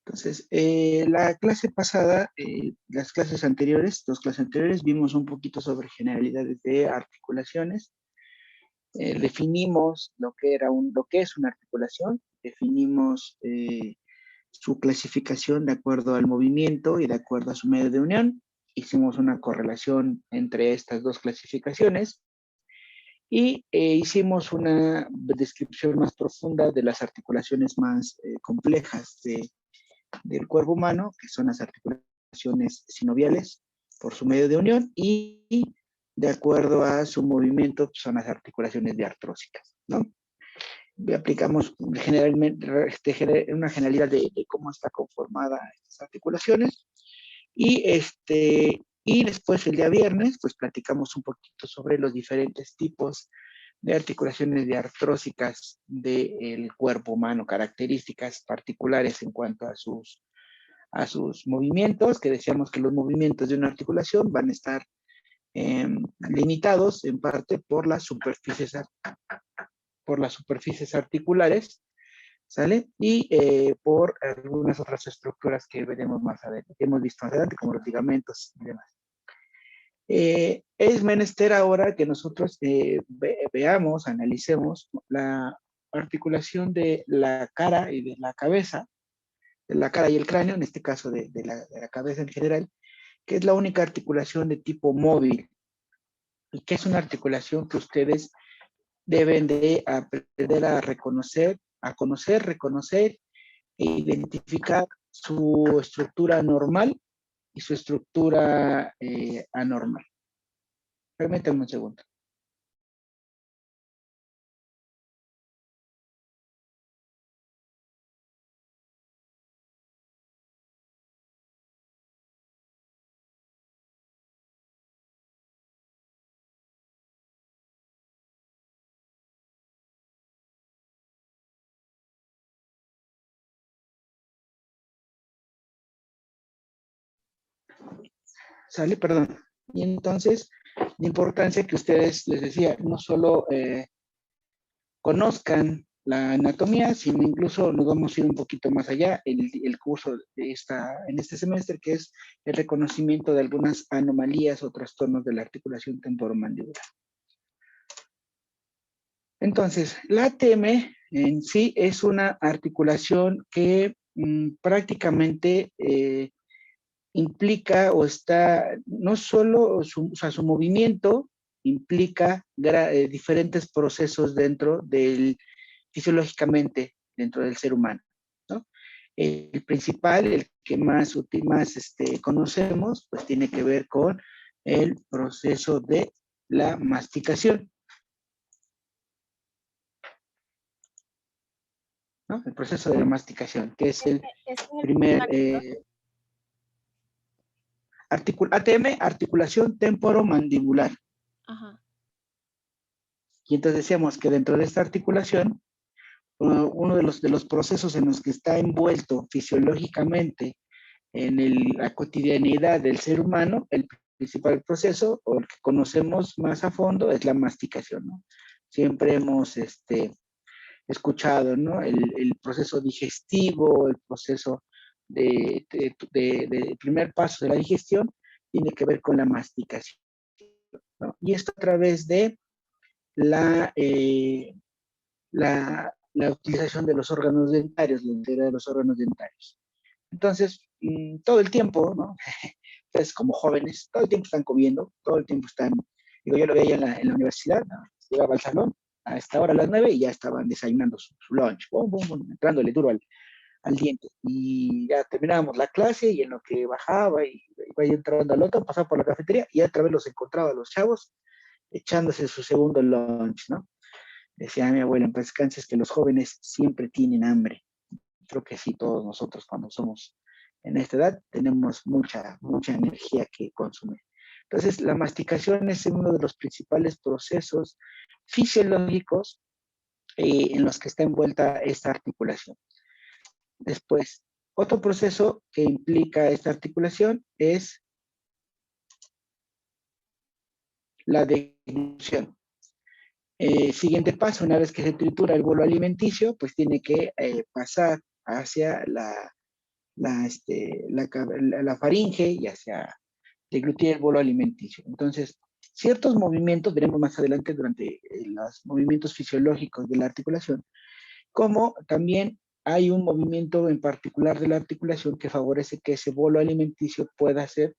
Entonces, la clase pasada, las clases anteriores, dos clases anteriores, vimos un poquito sobre generalidades de articulaciones. Definimos lo que es una articulación, definimos su clasificación de acuerdo al movimiento y de acuerdo a su medio de unión. Hicimos una correlación entre estas dos clasificaciones y hicimos una descripción más profunda de las articulaciones más complejas del cuerpo humano, que son las articulaciones sinoviales por su medio de unión y de acuerdo a su movimiento son las articulaciones diartrósicas, ¿no? Aplicamos generalmente una generalidad de cómo está conformada estas articulaciones y después el día viernes pues platicamos un poquito sobre los diferentes tipos de articulaciones diartrósicas del cuerpo humano, características particulares en cuanto a sus movimientos, que decíamos que los movimientos de una articulación van a estar limitados en parte por las superficies articulares, ¿sale? Y por algunas otras estructuras que veremos más adelante, que hemos visto más adelante, como los ligamentos y demás. Es menester ahora que nosotros veamos, analicemos la articulación de la cara y de la cabeza, de la cara y el cráneo, en este caso de la cabeza en general, que es la única articulación de tipo móvil y que es una articulación que ustedes deben de aprender a reconocer, a conocer, reconocer e identificar su estructura normal y su estructura anormal. Permítanme un segundo. ¿Sale? Perdón. Y entonces, la importancia que ustedes, les decía, no solo conozcan la anatomía, sino incluso nos vamos a ir un poquito más allá, el curso en este semestre, que es el reconocimiento de algunas anomalías o trastornos de la articulación temporomandibular. Entonces, la ATM en sí es una articulación que prácticamente implica o está, no solo o sea, su movimiento implica diferentes procesos fisiológicamente dentro del ser humano, ¿no? El principal, el que más conocemos, pues tiene que ver con el proceso de la masticación, ¿no? El proceso de la masticación, que es el primer ATM, articulación temporomandibular. Ajá. Y entonces decíamos que dentro de esta articulación, uno de los procesos en los que está envuelto fisiológicamente en la cotidianidad del ser humano, el principal proceso, o el que conocemos más a fondo, es la masticación, ¿no? Siempre hemos escuchado, ¿no? El proceso digestivo, el proceso de primer paso de la digestión, tiene que ver con la masticación, ¿no? Y esto a través de la utilización de los órganos dentarios, la integridad de los órganos dentarios. Entonces, todo el tiempo, ¿no? Ustedes como jóvenes, todo el tiempo están comiendo, todo el tiempo están, digo, yo lo veía en la universidad, ¿no? Llegaba al salón a esta hora, a las 9, y ya estaban desayunando su lunch, bum, bum, bum, entrándole duro al diente. Y ya terminábamos la clase y en lo que bajaba y iba entrando al otro, pasaba por la cafetería y otra vez los encontraba a los chavos echándose su segundo lunch, ¿no? Decía mi abuela, en paz descanse, que los jóvenes siempre tienen hambre. Creo que sí, todos nosotros cuando somos en esta edad tenemos mucha energía que consumir. Entonces, la masticación es uno de los principales procesos fisiológicos en los que está envuelta esta articulación. Después, otro proceso que implica esta articulación es la deglución. Siguiente paso, una vez que se tritura el bolo alimenticio, pues tiene que pasar hacia la faringe, ya sea deglutir el bolo alimenticio. Entonces, ciertos movimientos, veremos más adelante durante los movimientos fisiológicos de la articulación, como también hay un movimiento en particular de la articulación que favorece que ese bolo alimenticio pueda ser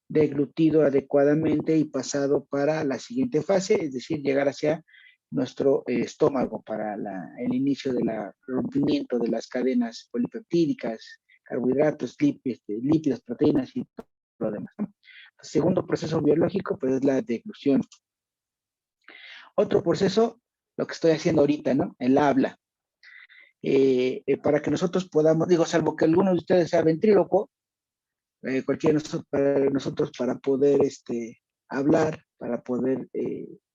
deglutido adecuadamente y pasado para la siguiente fase, es decir, llegar hacia nuestro estómago para el inicio del rompimiento de las cadenas polipeptídicas, carbohidratos, lípidos, proteínas y todo lo demás, ¿no? El segundo proceso biológico pues, es la deglución. Otro proceso, lo que estoy haciendo ahorita, ¿no? El habla. Para que nosotros podamos, digo, salvo que alguno de ustedes sea ventríloco, cualquiera de nosotros para poder hablar, para poder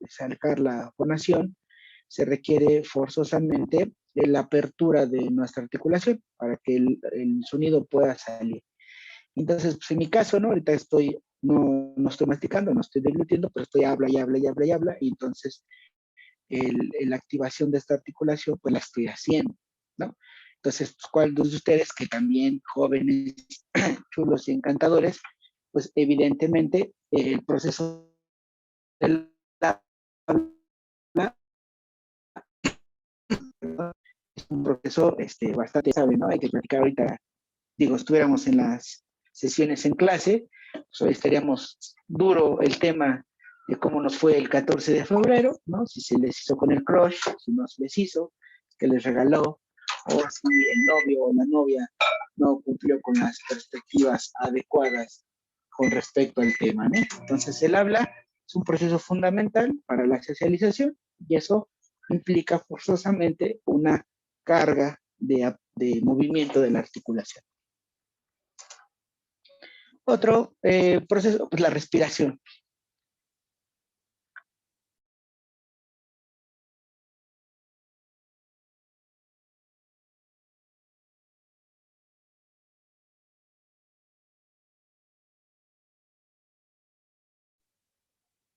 sacar la fonación, se requiere forzosamente la apertura de nuestra articulación para que el sonido pueda salir. Entonces, pues en mi caso, ¿no? Ahorita no estoy masticando, no estoy deglutiendo, pero estoy habla y habla y habla y habla, y entonces la activación de esta articulación, pues la estoy haciendo, ¿no? Entonces, pues, ¿cuál de ustedes que también jóvenes, chulos y encantadores, pues evidentemente el proceso del habla es un proceso bastante sabe, ¿no? Hay que platicar ahorita, digo, estuviéramos en las sesiones en clase, pues hoy estaríamos duro el tema de cómo nos fue el 14 de febrero, ¿no? Si se les hizo con el crush, si no se les hizo, que les regaló, o si el novio o la novia no cumplió con las perspectivas adecuadas con respecto al tema, ¿no? Entonces, el habla es un proceso fundamental para la socialización y eso implica forzosamente una carga de movimiento de la articulación. Otro proceso, pues la respiración.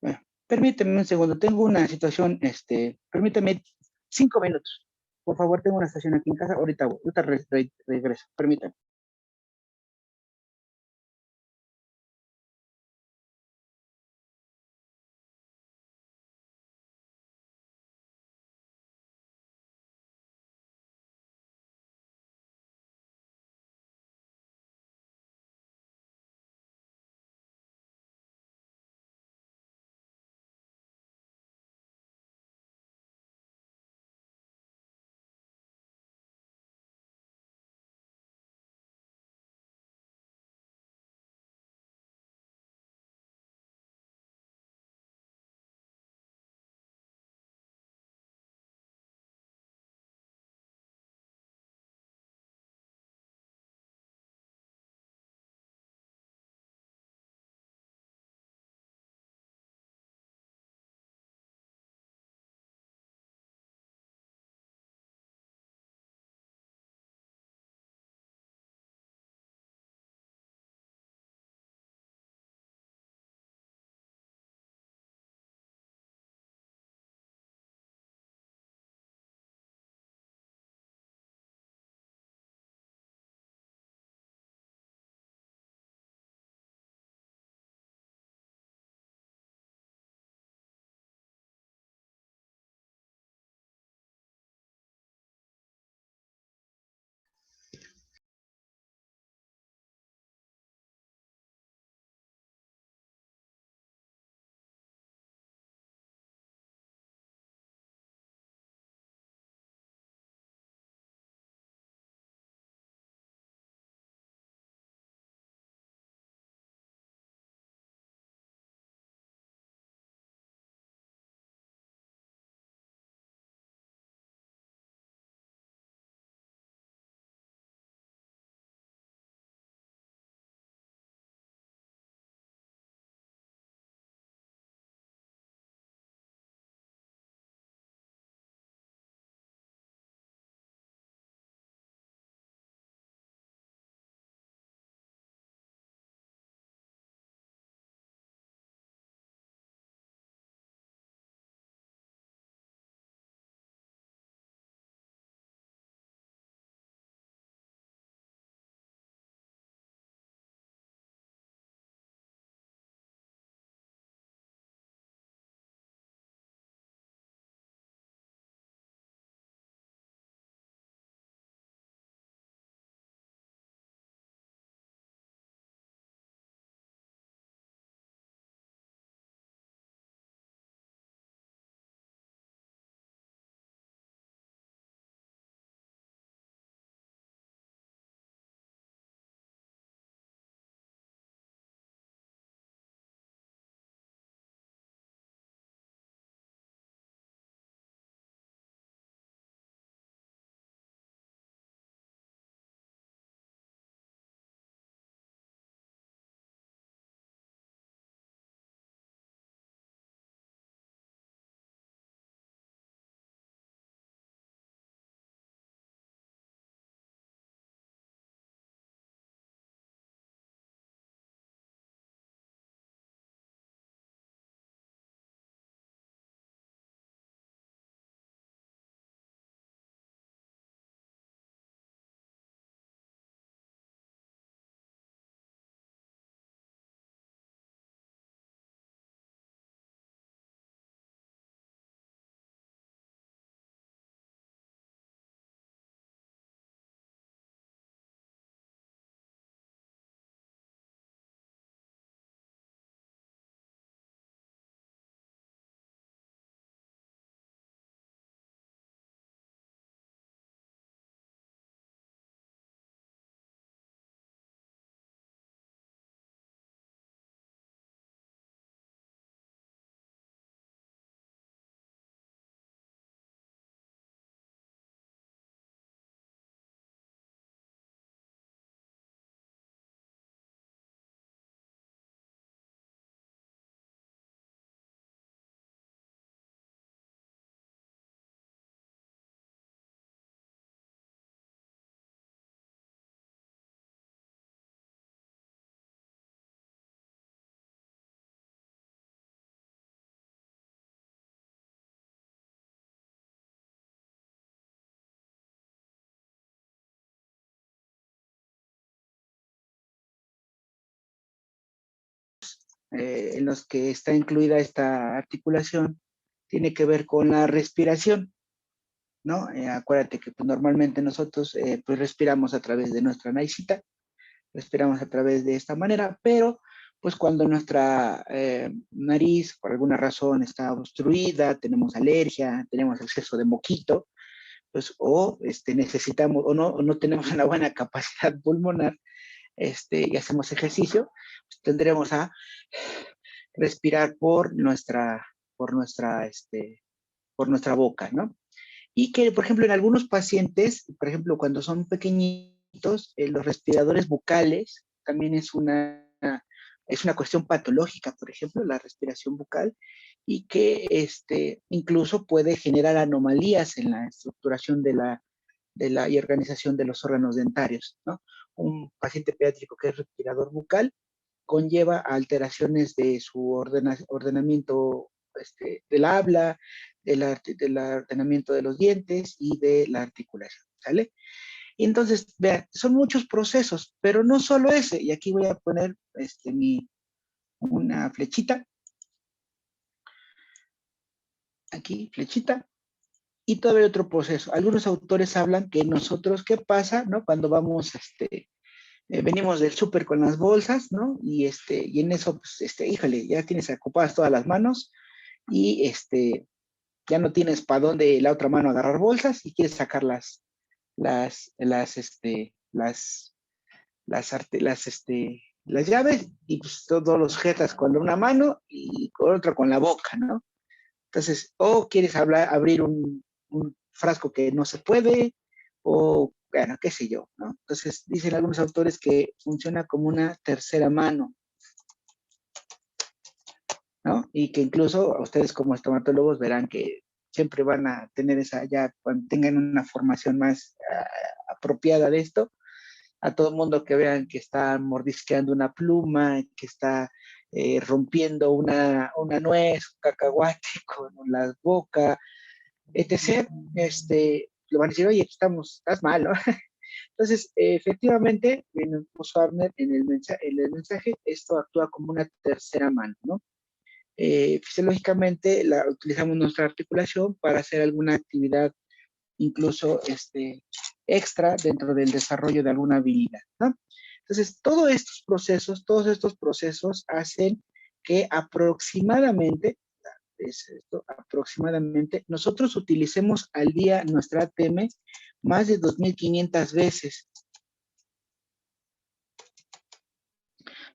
Bueno, permíteme un segundo, tengo una situación, permíteme 5 minutos. Por favor, tengo una estación aquí en casa, ahorita regreso, permítame. en los que está incluida esta articulación tiene que ver con la respiración, ¿no? Acuérdate que pues, normalmente nosotros pues respiramos a través de nuestra naricita, respiramos a través de esta manera, pero pues cuando nuestra nariz por alguna razón está obstruida, tenemos alergia, tenemos exceso de moquito, pues o necesitamos o no tenemos una buena capacidad pulmonar y hacemos ejercicio, pues tendremos a respirar por nuestra boca, ¿no? Y que, por ejemplo, en algunos pacientes, por ejemplo, cuando son pequeñitos, los respiradores bucales también es una cuestión patológica, por ejemplo, la respiración bucal, y que incluso puede generar anomalías en la estructuración y organización de los órganos dentarios, ¿no? Un paciente pediátrico que es respirador bucal conlleva alteraciones de su ordenamiento del habla, del ordenamiento de los dientes y de la articulación, ¿sale? Y entonces, vean, son muchos procesos, pero no solo ese, y aquí voy a poner una flechita, aquí, flechita, y todavía hay otro proceso. Algunos autores hablan que nosotros, ¿qué pasa, no? Cuando vamos, venimos del súper con las bolsas, ¿no? Y en eso, pues, híjole, ya tienes ocupadas todas las manos y ya no tienes para dónde la otra mano agarrar bolsas y quieres sacar las, las, este, las, arte- las llaves y pues todos los sujetas con una mano y con otra con la boca, ¿no? Entonces, o quieres abrir un frasco que no se puede, o bueno, qué sé yo, ¿no? Entonces, dicen algunos autores que funciona como una tercera mano, ¿no? Y que incluso ustedes como estomatólogos verán que siempre van a tener esa, ya cuando tengan una formación más apropiada de esto, a todo mundo que vean que está mordisqueando una pluma, que está rompiendo una nuez, un cacahuate con la boca, etc., le van a decir, oye, estás mal, ¿no? Entonces, efectivamente, en Warner, en el mensaje, esto actúa como una tercera mano, ¿no? Fisiológicamente, utilizamos nuestra articulación para hacer alguna actividad, incluso extra dentro del desarrollo de alguna habilidad, ¿no? Entonces, todos estos procesos hacen que aproximadamente, nosotros utilicemos al día nuestra ATM más de 2.500 veces,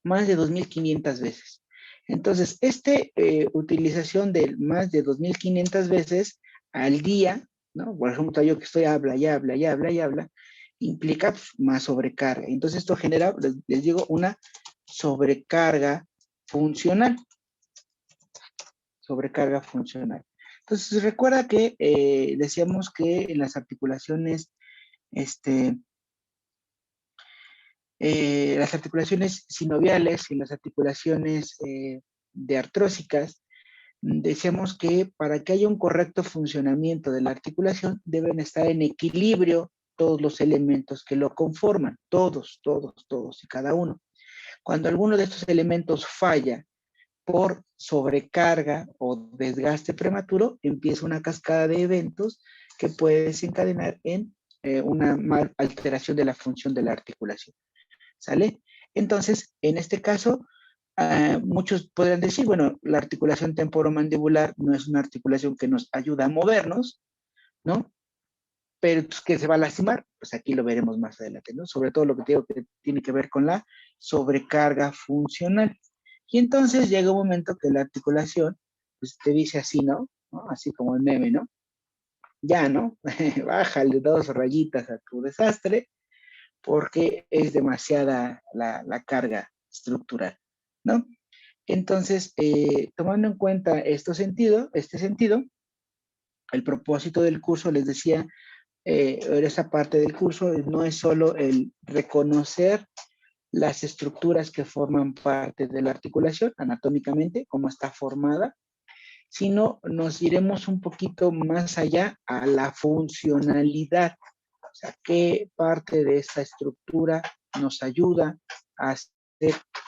más de 2.500 veces. Entonces, utilización de más de 2.500 veces al día, ¿no? Por ejemplo, yo que estoy habla y habla y habla y habla, implica pues, más sobrecarga. Entonces, esto genera, les digo, una sobrecarga funcional. Sobrecarga funcional. Entonces, recuerda que decíamos que en las articulaciones, las articulaciones sinoviales y las articulaciones de artrósicas, decíamos que para que haya un correcto funcionamiento de la articulación deben estar en equilibrio todos los elementos que lo conforman, todos y cada uno. Cuando alguno de estos elementos falla por sobrecarga o desgaste prematuro, empieza una cascada de eventos que puede desencadenar en una alteración de la función de la articulación. ¿Sale? Entonces, en este caso, muchos podrían decir, bueno, la articulación temporomandibular no es una articulación que nos ayuda a movernos, ¿no? Pero pues, que se va a lastimar, pues aquí lo veremos más adelante, ¿no? Sobre todo lo que digo que tiene que ver con la sobrecarga funcional. Y entonces llega un momento que la articulación, pues te dice así, ¿no? Así como el meme, ¿no? Ya, ¿no? Bájale 2 rayitas a tu desastre porque es demasiada la carga estructural, ¿no? Entonces, tomando en cuenta este sentido, el propósito del curso, les decía, esa parte del curso no es solo el reconocer las estructuras que forman parte de la articulación anatómicamente, cómo está formada, sino nos iremos un poquito más allá a la funcionalidad, o sea, qué parte de esta estructura nos ayuda a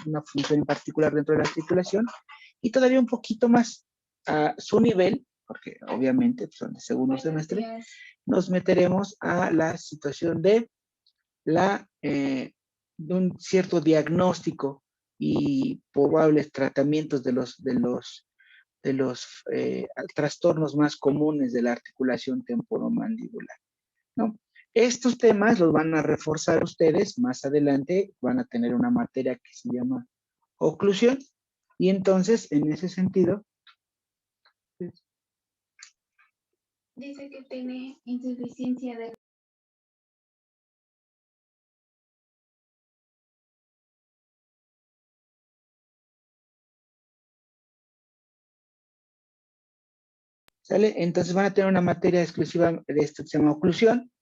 una función en particular dentro de la articulación, y todavía un poquito más a su nivel, porque obviamente pues, son de segundo semestre, nos meteremos a la situación de de un cierto diagnóstico y probables tratamientos de los trastornos más comunes de la articulación temporomandibular, ¿no? Estos temas los van a reforzar ustedes más adelante, van a tener una materia que se llama oclusión, y entonces, en ese sentido, dice que tiene insuficiencia de... ¿sale? Entonces van a tener una materia exclusiva de esto que se llama oclusión,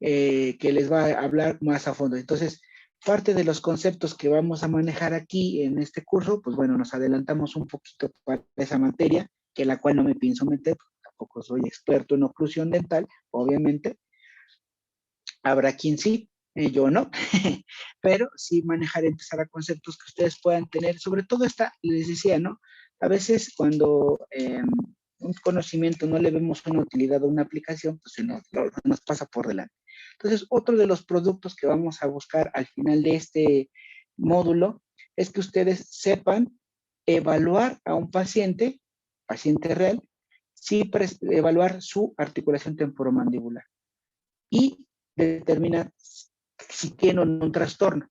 que les va a hablar más a fondo. Entonces, parte de los conceptos que vamos a manejar aquí en este curso, pues bueno, nos adelantamos un poquito para esa materia, que la cual no me pienso meter, porque tampoco soy experto en oclusión dental, obviamente. Habrá quien sí, yo no, pero sí manejar, empezar a conceptos que ustedes puedan tener, sobre todo esta, les decía, ¿no? A veces cuando un conocimiento no le vemos una utilidad o una aplicación, pues nos pasa por delante. Entonces, otro de los productos que vamos a buscar al final de este módulo es que ustedes sepan evaluar a un paciente real, sí evaluar su articulación temporomandibular y determinar si tiene o no un trastorno.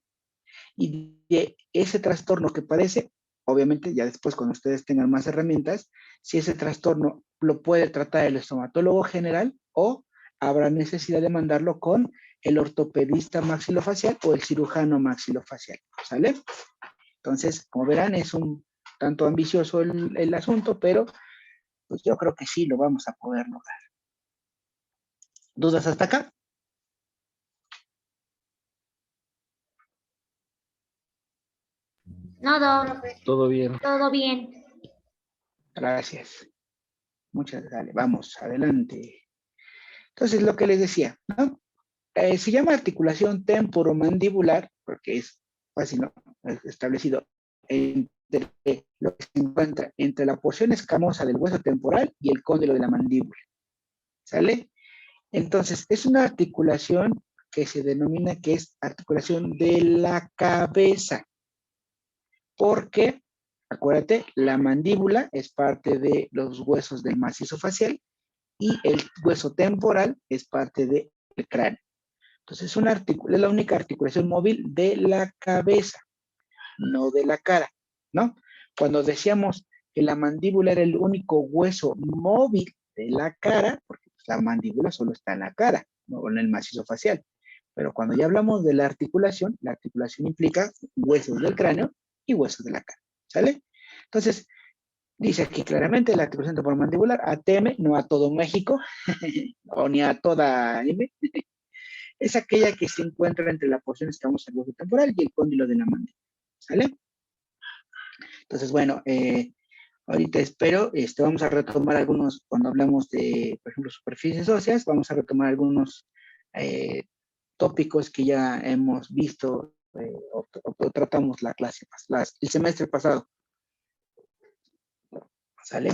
Y de ese trastorno que padece, obviamente ya después cuando ustedes tengan más herramientas, si ese trastorno lo puede tratar el estomatólogo general o habrá necesidad de mandarlo con el ortopedista maxilofacial o el cirujano maxilofacial, ¿sale? Entonces, como verán, es un tanto ambicioso el asunto, pero pues yo creo que sí lo vamos a poder lograr. ¿Dudas hasta acá? No, Doc. Todo bien. Todo bien. Gracias. Muchas gracias. Vamos, adelante. Entonces, lo que les decía, ¿no? Se llama articulación temporomandibular porque es fácil, ¿no? Es establecido entre lo que se encuentra entre la porción escamosa del hueso temporal y el cóndilo de la mandíbula. ¿Sale? Entonces, es una articulación que se denomina que es articulación de la cabeza. Porque, acuérdate, la mandíbula es parte de los huesos del macizo facial y el hueso temporal es parte del cráneo. Entonces, es la única articulación móvil de la cabeza, no de la cara, ¿no? Cuando decíamos que la mandíbula era el único hueso móvil de la cara, porque la mandíbula solo está en la cara, no en el macizo facial. Pero cuando ya hablamos de la articulación implica huesos del cráneo y huesos de la cara, ¿sale? Entonces, dice aquí claramente la articulación temporomandibular, ATM, no a todo México, o ni a toda anime, es aquella que se encuentra entre la porción escamosa del hueso temporal y el cóndilo de la mandíbula, ¿sale? Entonces, bueno, ahorita espero, vamos a retomar algunos, cuando hablamos de, por ejemplo, superficies óseas, vamos a retomar algunos tópicos que ya hemos visto o tratamos la clase, el semestre pasado. ¿Sale?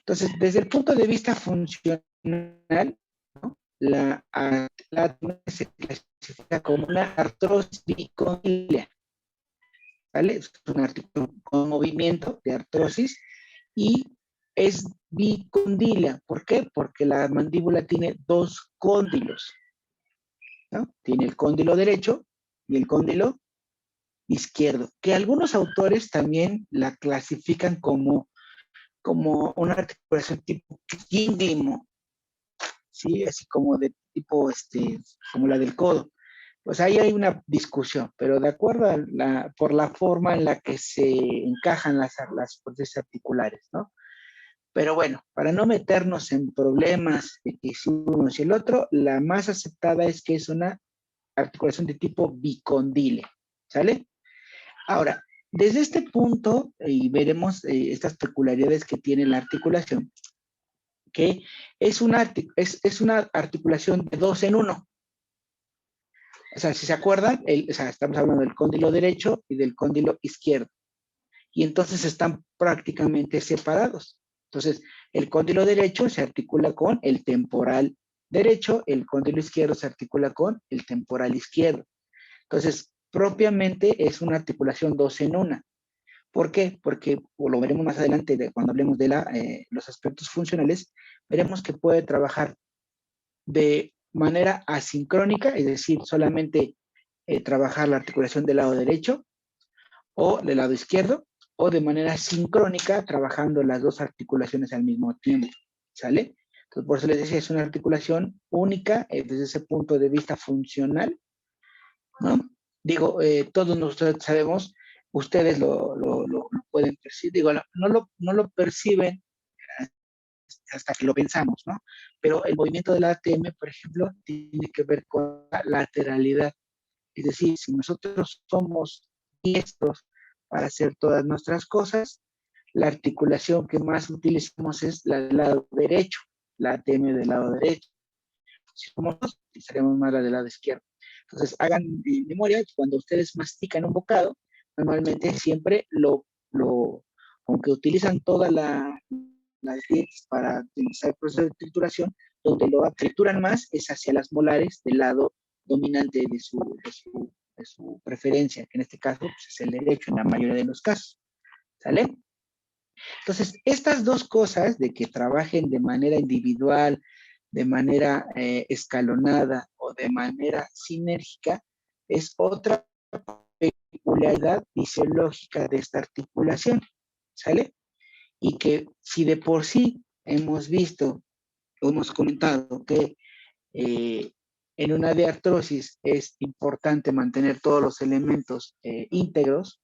Entonces, desde el punto de vista funcional, ¿no? la se clasifica como una artrosis bicondilia. ¿Vale? Es una articulación con movimiento de artrosis y es bicondilia. ¿Por qué? Porque la mandíbula tiene dos cóndilos, ¿no? Tiene el cóndilo derecho y el cóndilo izquierdo, que algunos autores también la clasifican como una articulación tipo gínglimo, ¿sí? Así como de tipo, como la del codo. Pues ahí hay una discusión, pero de acuerdo por la forma en la que se encajan las prótesis articulares, ¿no? Pero bueno, para no meternos en problemas de que si uno y el otro, la más aceptada es que es una articulación de tipo bicondile, ¿sale? Ahora, desde este punto, y veremos estas peculiaridades que tiene la articulación, que es una articulación de 2 en 1. O sea, si se acuerdan, o sea, estamos hablando del cóndilo derecho y del cóndilo izquierdo. Y entonces están prácticamente separados. Entonces, el cóndilo derecho se articula con el temporal derecho, el cóndilo izquierdo se articula con el temporal izquierdo. Entonces, propiamente es una articulación dos en una. ¿Por qué? Porque, o lo veremos más adelante cuando hablemos de los aspectos funcionales, veremos que puede trabajar de manera asincrónica, es decir, solamente trabajar la articulación del lado derecho o del lado izquierdo, o de manera sincrónica, trabajando las dos articulaciones al mismo tiempo, ¿sale? Entonces, por eso les decía, es una articulación única desde ese punto de vista funcional, ¿no? Digo, todos nosotros sabemos, ustedes lo pueden percibir, digo, no lo perciben hasta que lo pensamos, ¿no? Pero el movimiento de la ATM, por ejemplo, tiene que ver con la lateralidad. Es decir, si nosotros somos diestros para hacer todas nuestras cosas, la articulación que más utilizamos es la del lado derecho, la ATM del lado derecho. Si somos dos, utilizaremos más la del lado izquierdo. Entonces, hagan memoria que cuando ustedes mastican un bocado, normalmente siempre aunque utilizan todas las dientes para utilizar el proceso de trituración, donde lo trituran más es hacia las molares del lado dominante de su preferencia, que en este caso pues, es el derecho en la mayoría de los casos. ¿Sale? Entonces, estas dos cosas de que trabajen de manera individual, de manera escalonada o de manera sinérgica, es otra peculiaridad fisiológica de esta articulación, ¿sale? Y que si de por sí hemos visto, hemos comentado que en una diartrosis es importante mantener todos los elementos íntegros,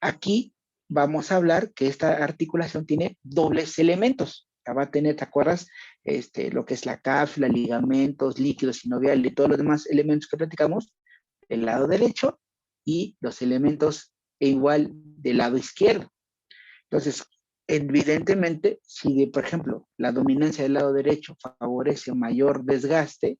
aquí vamos a hablar que esta articulación tiene dobles elementos. Va a tener, ¿te acuerdas? Lo que es la cápsula, ligamentos, líquidos sinoviales y todos los demás elementos que platicamos, del lado derecho y los elementos igual del lado izquierdo. Entonces, evidentemente, si por ejemplo la dominancia del lado derecho favorece mayor desgaste,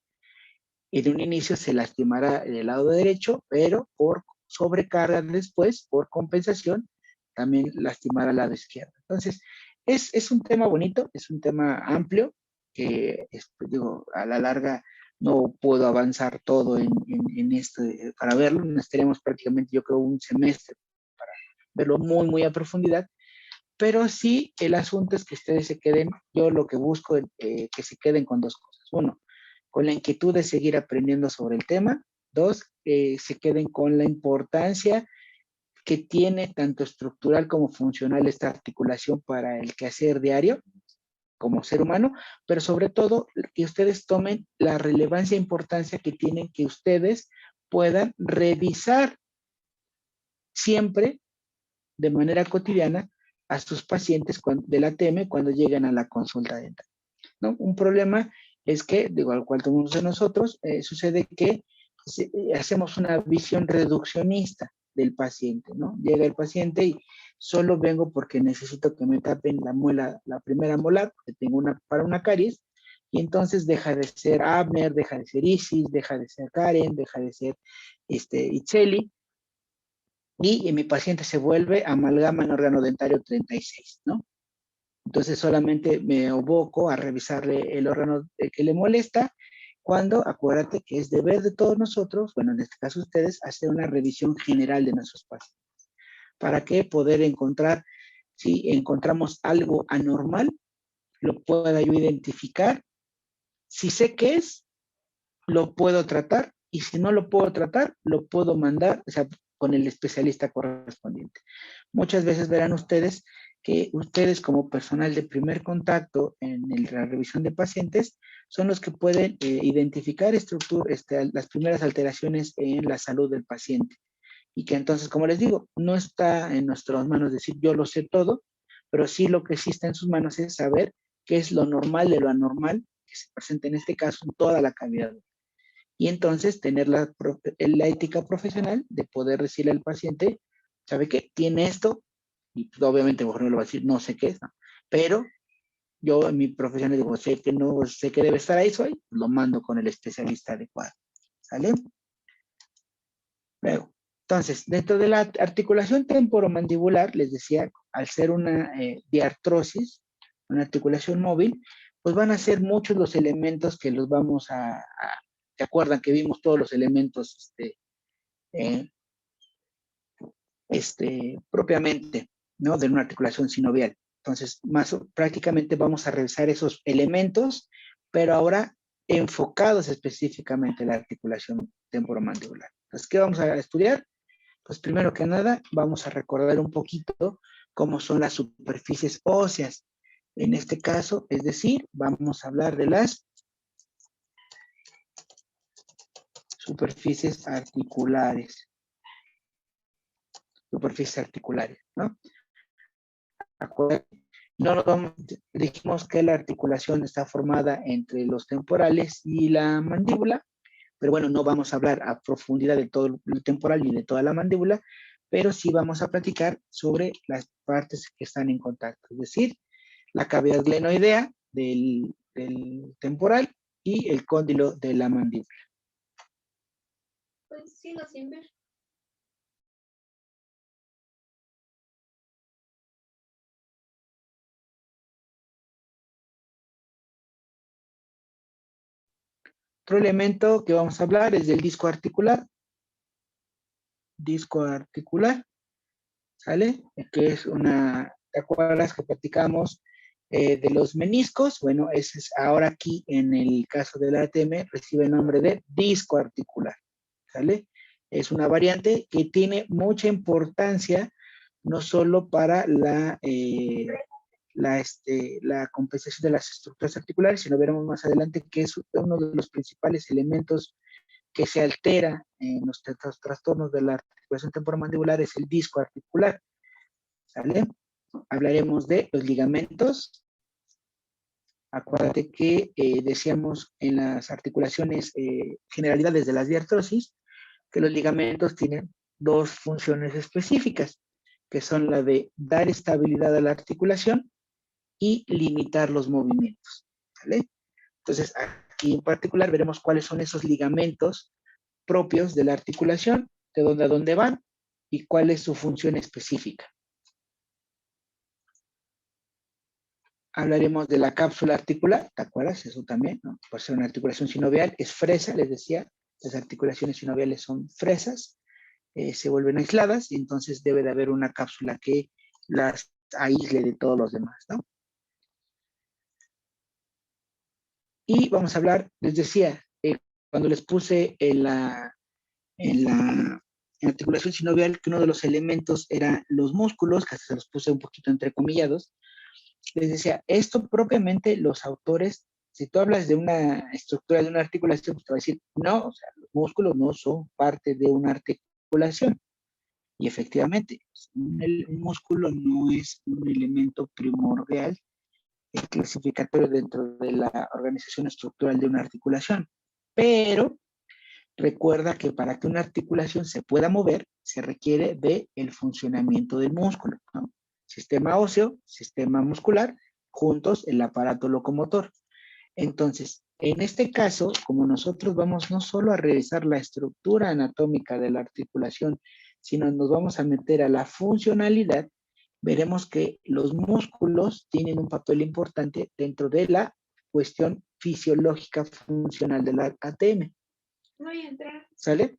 en un inicio se lastimará el lado derecho, pero por sobrecarga después, por compensación, también lastimará el lado izquierdo. Entonces, es un tema bonito, es un tema amplio, que digo, a la larga no puedo avanzar todo en esto para verlo, necesitaríamos prácticamente, yo creo, un semestre para verlo muy, muy a profundidad, pero sí el asunto es que ustedes se queden, yo lo que busco es que se queden con dos cosas. Uno, con la inquietud de seguir aprendiendo sobre el tema. Dos, se queden con la importancia que tiene tanto estructural como funcional esta articulación para el quehacer diario como ser humano, pero sobre todo que ustedes tomen la relevancia e importancia que tienen que ustedes puedan revisar siempre de manera cotidiana a sus pacientes de la ATM cuando llegan a la consulta dental, ¿no? Un problema es que, digo, al cual tomamos de nosotros, sucede que hacemos una visión reduccionista del paciente, ¿no? Llega el paciente y solo vengo porque necesito que me tapen la muela, la primera molar, porque tengo para una caries, y entonces deja de ser Abner, deja de ser Isis, deja de ser Karen, deja de ser Itzeli, y mi paciente se vuelve amalgama en órgano dentario 36, ¿no? Entonces solamente me aboco a revisarle el órgano que le molesta, cuando acuérdate que es deber de todos nosotros, bueno, en este caso ustedes, hacer una revisión general de nuestros pacientes. ¿Para qué? Poder encontrar, si encontramos algo anormal, lo pueda yo identificar. Si sé qué es, lo puedo tratar, y si no lo puedo tratar, lo puedo mandar, o sea, con el especialista correspondiente. Muchas veces verán ustedes que ustedes como personal de primer contacto en la revisión de pacientes son los que pueden identificar las primeras alteraciones en la salud del paciente. Y que entonces, como les digo, no está en nuestras manos decir yo lo sé todo, pero sí lo que sí está en sus manos es saber qué es lo normal de lo anormal que se presenta en este caso en toda la cavidad. Y entonces tener la ética profesional de poder decirle al paciente, ¿sabe qué? Tiene esto, y pues, obviamente mejor no le va a decir, no sé qué es, ¿no? Pero yo en mi profesión le digo, sé que no sé que debe estar ahí, lo mando con el especialista adecuado, ¿sale? Luego, entonces, dentro de la articulación temporomandibular, les decía, al ser una diartrosis, una articulación móvil, pues van a ser muchos los elementos que los vamos ¿se acuerdan que vimos todos los elementos eh, propiamente, ¿no? De una articulación sinovial. Entonces, prácticamente vamos a revisar esos elementos, pero ahora enfocados específicamente en la articulación temporomandibular. Entonces, ¿qué vamos a estudiar? Pues primero que nada, vamos a recordar un poquito cómo son las superficies óseas. En este caso, es decir, vamos a hablar de las superficies articulares. Superficies articulares, ¿no? Dijimos que la articulación está formada entre los temporales y la mandíbula, pero bueno, no vamos a hablar a profundidad de todo el temporal ni de toda la mandíbula, pero sí vamos a platicar sobre las partes que están en contacto, es decir, la cavidad glenoidea del temporal y el cóndilo de la mandíbula. Pues sigo sin ver. Otro elemento que vamos a hablar es del disco articular. Disco articular, ¿sale? Que es ¿te acuerdas que platicamos de los meniscos? Bueno, ese es ahora aquí en el caso del ATM, recibe el nombre de disco articular, ¿sale? Es una variante que tiene mucha importancia, no solo para la compensación de las estructuras articulares, sino veremos más adelante que es uno de los principales elementos que se altera en los trastornos de la articulación temporomandibular es el disco articular, ¿sale? Hablaremos de los ligamentos. Acuérdate que decíamos en las articulaciones, generalidades de las diartrosis, que los ligamentos tienen dos funciones específicas, que son la de dar estabilidad a la articulación y limitar los movimientos, ¿vale? Entonces, aquí en particular veremos cuáles son esos ligamentos propios de la articulación, de dónde a dónde van y cuál es su función específica. Hablaremos de la cápsula articular, ¿te acuerdas? Eso también, ¿no? Por ser una articulación sinovial, es fresa, les decía, las articulaciones sinoviales son fresas, se vuelven aisladas y entonces debe de haber una cápsula que las aísle de todos los demás, ¿no? Y vamos a hablar, les decía, cuando les puse en la articulación sinovial, que uno de los elementos era los músculos, que se los puse un poquito entrecomillados, les decía, esto propiamente los autores, si tú hablas de una estructura de una articulación, pues te va a decir, no, o sea, los músculos no son parte de una articulación. Y efectivamente, un músculo no es un elemento primordial clasificatorio dentro de la organización estructural de una articulación. Pero recuerda que para que una articulación se pueda mover, se requiere del funcionamiento del músculo, ¿no? Sistema óseo, sistema muscular, juntos el aparato locomotor. Entonces, en este caso, como nosotros vamos no solo a revisar la estructura anatómica de la articulación, sino nos vamos a meter a la funcionalidad, veremos que los músculos tienen un papel importante dentro de la cuestión fisiológica funcional de la ATM. Voy a entrar. ¿Sale?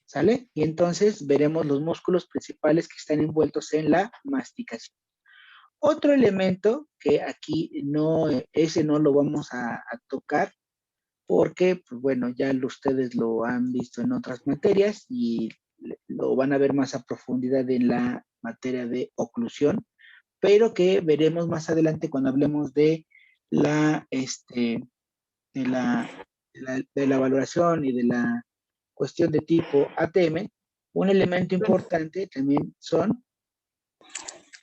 ¿Sale? Y entonces veremos los músculos principales que están envueltos en la masticación. Otro elemento que aquí no, ese no lo vamos a tocar porque, pues bueno, ya ustedes lo han visto en otras materias y lo van a ver más a profundidad en la materia de oclusión, pero que veremos más adelante cuando hablemos de la, de la valoración y de la cuestión de tipo ATM. Un elemento importante también son...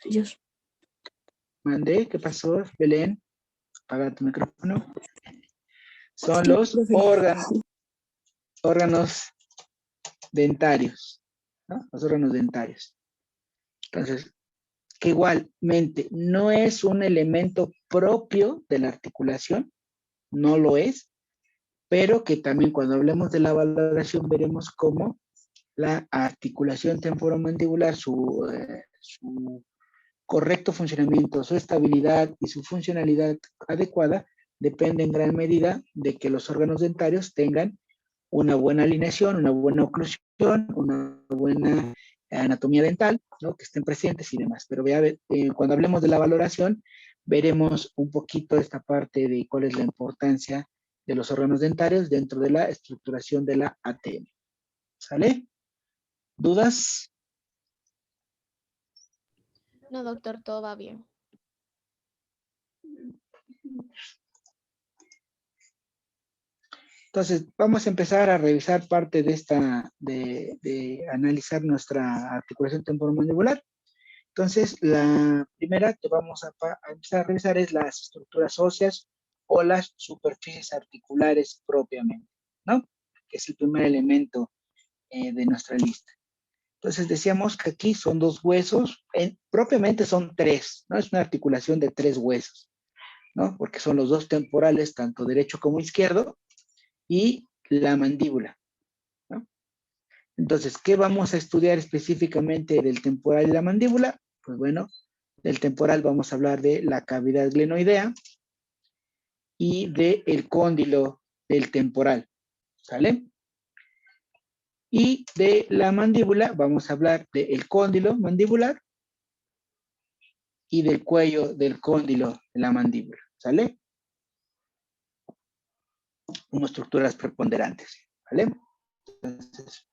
Dios. Mandé, ¿qué pasó, Belén? Apaga tu micrófono. Son los órganos dentarios, ¿no? Los órganos dentarios. Entonces, que igualmente no es un elemento propio de la articulación, no lo es, pero que también cuando hablemos de la valoración veremos cómo la articulación temporomandibular, su correcto funcionamiento, su estabilidad y su funcionalidad adecuada depende en gran medida de que los órganos dentarios tengan una buena alineación, una buena oclusión, una buena anatomía dental, ¿no? Que estén presentes y demás. Pero cuando hablemos de la valoración, veremos un poquito esta parte de cuál es la importancia de los órganos dentarios dentro de la estructuración de la ATM. ¿Sale? ¿Dudas? No, doctor, todo va bien. Entonces, vamos a empezar a revisar parte de de analizar nuestra articulación temporomandibular. Entonces, la primera que vamos a empezar a revisar es las estructuras óseas o las superficies articulares propiamente, ¿no? Que es el primer elemento de nuestra lista. Entonces, decíamos que aquí son dos huesos, propiamente son tres, ¿no? Es una articulación de tres huesos, ¿no? Porque son los dos temporales, tanto derecho como izquierdo, y la mandíbula, ¿no? Entonces, ¿qué vamos a estudiar específicamente del temporal y la mandíbula? Pues bueno, del temporal vamos a hablar de la cavidad glenoidea y del cóndilo del temporal, ¿sale? Y de la mandíbula vamos a hablar del cóndilo mandibular y del cuello del cóndilo de la mandíbula, ¿sale? Como estructuras preponderantes, ¿vale? Entonces,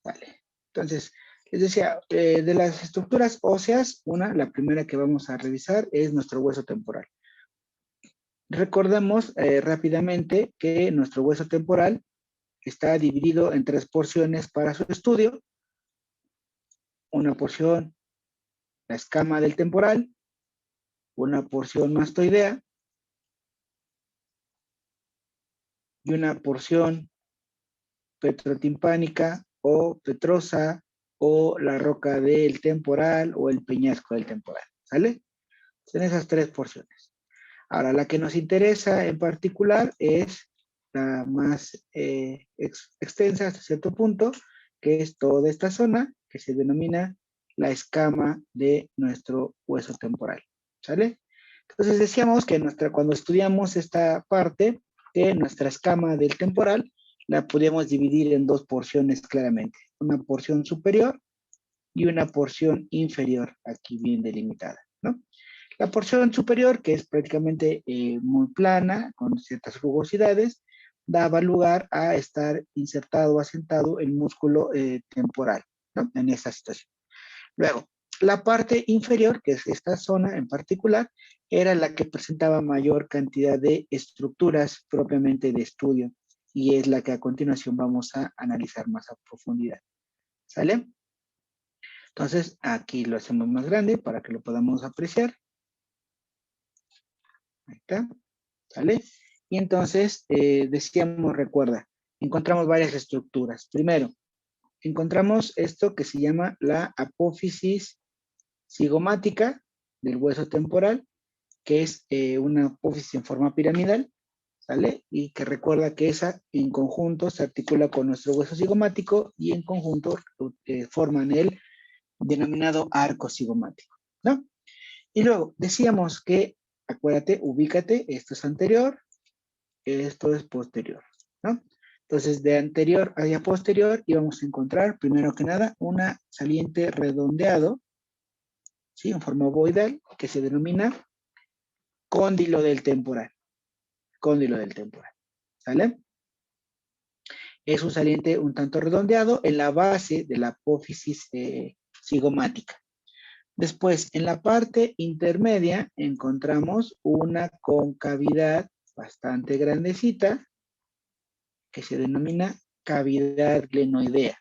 vale. Entonces, les decía, de las estructuras óseas, la primera que vamos a revisar es nuestro hueso temporal. Recordemos rápidamente que nuestro hueso temporal está dividido en tres porciones para su estudio. Una porción, la escama del temporal, una porción mastoidea y una porción petrotimpánica o petrosa o la roca del temporal o el peñasco del temporal, ¿sale? Son esas tres porciones. Ahora, la que nos interesa en particular es la más extensa hasta cierto punto, que es toda esta zona, que se denomina la escama de nuestro hueso temporal, ¿sale? Entonces decíamos que cuando estudiamos esta parte, que nuestra escama del temporal la podíamos dividir en dos porciones claramente, una porción superior y una porción inferior, aquí bien delimitada, ¿no? La porción superior, que es prácticamente muy plana, con ciertas rugosidades, daba lugar a estar insertado o asentado el músculo temporal, ¿no? En esta situación. Luego, la parte inferior, que es esta zona en particular, era la que presentaba mayor cantidad de estructuras propiamente de estudio, y es la que a continuación vamos a analizar más a profundidad. ¿Sale? Entonces, aquí lo hacemos más grande para que lo podamos apreciar. Ahí está, ¿sale? Y entonces, decíamos, recuerda, encontramos varias estructuras. Primero, encontramos esto que se llama la apófisis cigomática del hueso temporal, que es una apófisis en forma piramidal, ¿sale? Y que recuerda que esa en conjunto se articula con nuestro hueso cigomático y en conjunto forman el denominado arco cigomático, ¿no? Y luego decíamos que, acuérdate, ubícate, esto es anterior, esto es posterior, ¿no? Entonces, de anterior hacia posterior íbamos a encontrar, primero que nada, una saliente redondeado, ¿sí? En forma ovoidal, que se denomina cóndilo del temporal. Cóndilo del temporal, ¿sale? Es un saliente un tanto redondeado en la base de la apófisis cigomática. Después, en la parte intermedia, encontramos una concavidad bastante grandecita que se denomina cavidad glenoidea.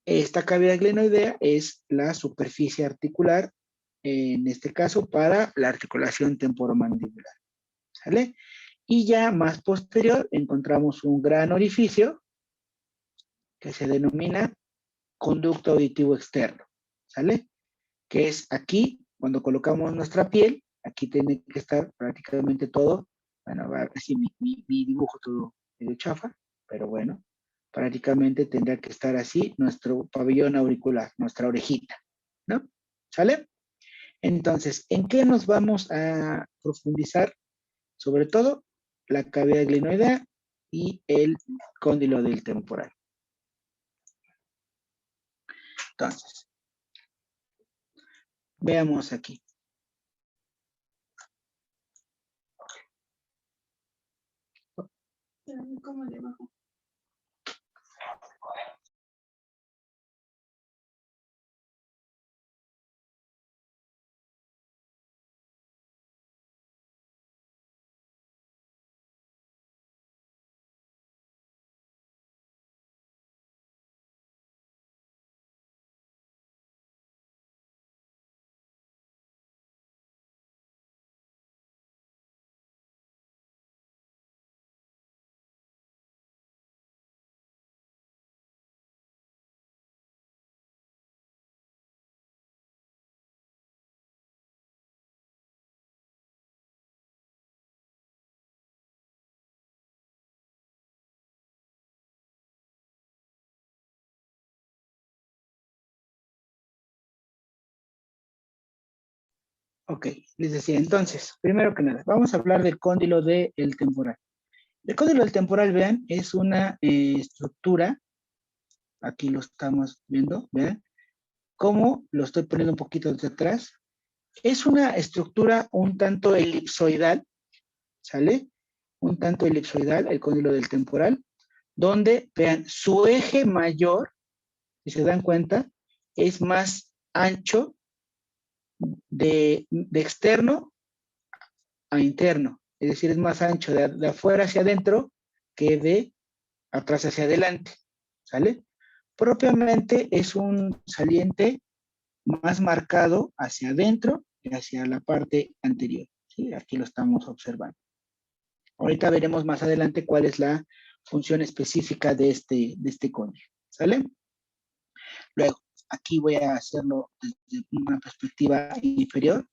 Esta cavidad glenoidea es la superficie articular, en este caso, para la articulación temporomandibular, ¿sale? Y ya más posterior encontramos un gran orificio que se denomina conducto auditivo externo, ¿sale? Que es aquí Cuando colocamos nuestra piel, aquí tiene que estar prácticamente todo. Bueno, va así mi dibujo todo medio chafa, pero bueno, prácticamente tendría que estar así nuestro pabellón auricular, nuestra orejita, ¿no? ¿Sale? Entonces, ¿en qué nos vamos a profundizar? Sobre todo, la cavidad glenoidea y el cóndilo del temporal. Entonces, veamos aquí. ¿Cómo le bajo? Ok, les decía, entonces, primero que nada, vamos a hablar del cóndilo del temporal. El cóndilo del temporal, vean, es una estructura, aquí lo estamos viendo, vean, cómo lo estoy poniendo un poquito de atrás. Es una estructura un tanto elipsoidal, ¿sale? Un tanto elipsoidal, el cóndilo del temporal, donde, vean, su eje mayor, si se dan cuenta, es más ancho de externo a interno, es decir, es más ancho de afuera hacia adentro que de atrás hacia adelante, ¿sale? Propiamente es un saliente más marcado hacia adentro que hacia la parte anterior, ¿sí? Aquí lo estamos observando. Ahorita veremos más adelante cuál es la función específica de este cóndilo, ¿sale? Luego, aquí voy a hacerlo desde una perspectiva inferior,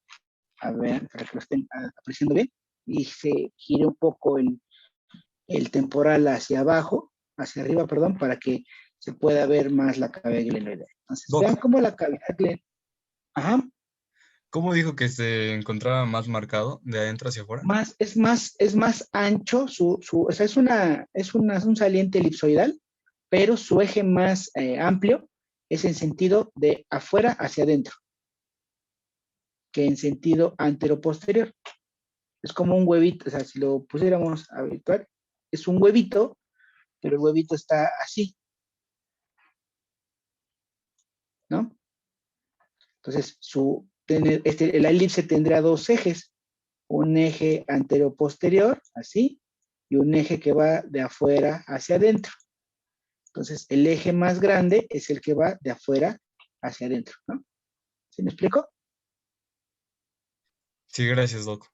a ver, para que lo estén apreciando bien, y se gire un poco el temporal hacia abajo, hacia arriba, perdón, para que se pueda ver más la cavidad glenoidea. Entonces, Doc, vean cómo la cavidad glenoidea, ajá, ¿cómo dijo que se encontraba más marcado de adentro hacia afuera? es más ancho, o sea, es un saliente elipsoidal, pero su eje más amplio es en sentido de afuera hacia adentro, que en sentido antero-posterior. Es como un huevito, o sea, si lo pusiéramos a habitual, es un huevito, pero el huevito está así, ¿no? Entonces, la elipse tendrá dos ejes, un eje antero-posterior, así, y un eje que va de afuera hacia adentro. Entonces, el eje más grande es el que va de afuera hacia adentro, ¿no? ¿Sí me explico? Sí, gracias, Doc.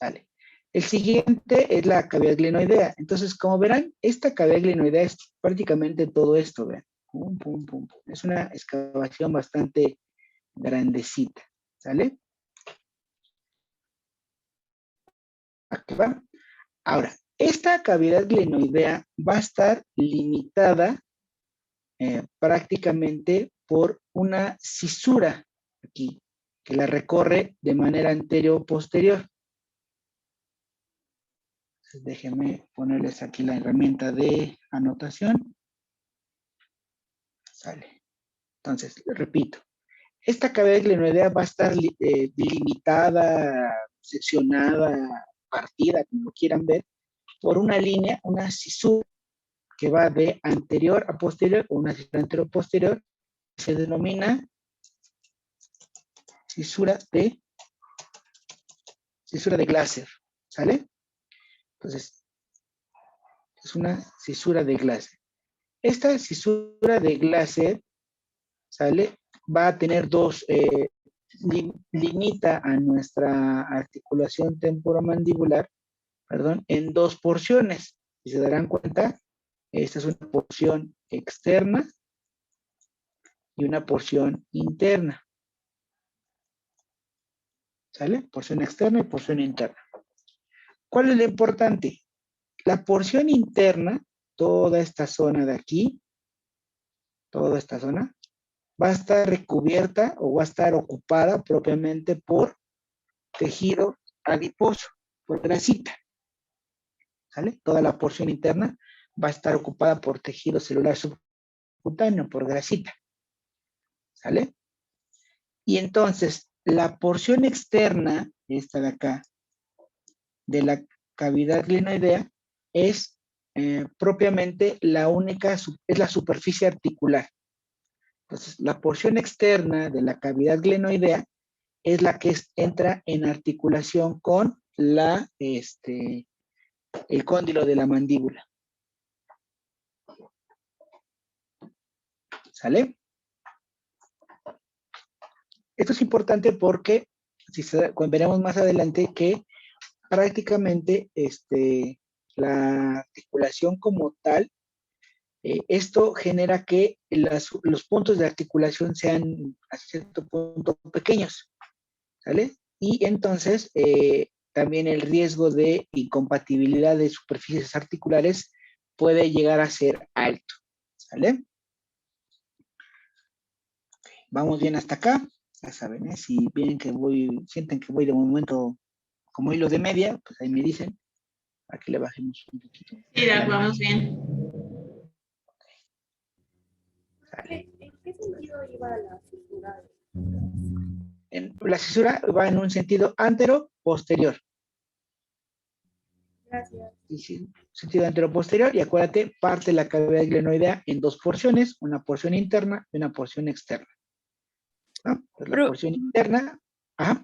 Vale. El siguiente es la cavidad glenoidea. Entonces, como verán, esta cavidad glenoidea es prácticamente todo esto, vean. Pum, pum, pum, pum. Es una excavación bastante grandecita, ¿sale? Aquí va. Ahora, esta cavidad glenoidea va a estar limitada prácticamente por una cisura aquí, que la recorre de manera anterior-posterior. Déjenme ponerles aquí la herramienta de anotación. Sale. Entonces, repito, esta cavidad glenoidea va a estar delimitada, seccionada, partida, como lo quieran ver, por una línea, una cisura que va de anterior a posterior, o una cisura anterior-posterior, se denomina cisura de Glaser, ¿sale? Entonces, es una cisura de Glaser. Esta cisura de Glaser, ¿sale? Va a tener limita a nuestra articulación temporomandibular, perdón, en dos porciones. Si se darán cuenta, esta es una porción externa y una porción interna. ¿Sale? Porción externa y porción interna. ¿Cuál es lo importante? La porción interna, toda esta zona de aquí, toda esta zona, va a estar recubierta o va a estar ocupada propiamente por tejido adiposo, por grasita. ¿Sale? Toda la porción interna va a estar ocupada por tejido celular subcutáneo, por grasita. ¿Sale? Y entonces, la porción externa, esta de acá, de la cavidad glenoidea, es propiamente la única, es la superficie articular. Entonces, la porción externa de la cavidad glenoidea es la que entra en articulación con la, el cóndilo de la mandíbula. ¿Sale? Esto es importante porque veremos más adelante que prácticamente la articulación como tal, esto genera que los puntos de articulación sean a cierto punto pequeños, ¿sale? Y entonces también el riesgo de incompatibilidad de superficies articulares puede llegar a ser alto, ¿sale? Vamos bien hasta acá. Ya saben, si ven que sienten que voy de momento como hilo de media, pues ahí me dicen. Aquí le bajemos un poquito. Sí, vamos bien. ¿En qué sentido iba la fisura? La fisura va en un sentido antero-posterior. Gracias. Sí, sentido antero-posterior, y acuérdate, parte la cavidad glenoidea en dos porciones, una porción interna y una porción externa. ¿No? Entonces, la porción interna, ajá.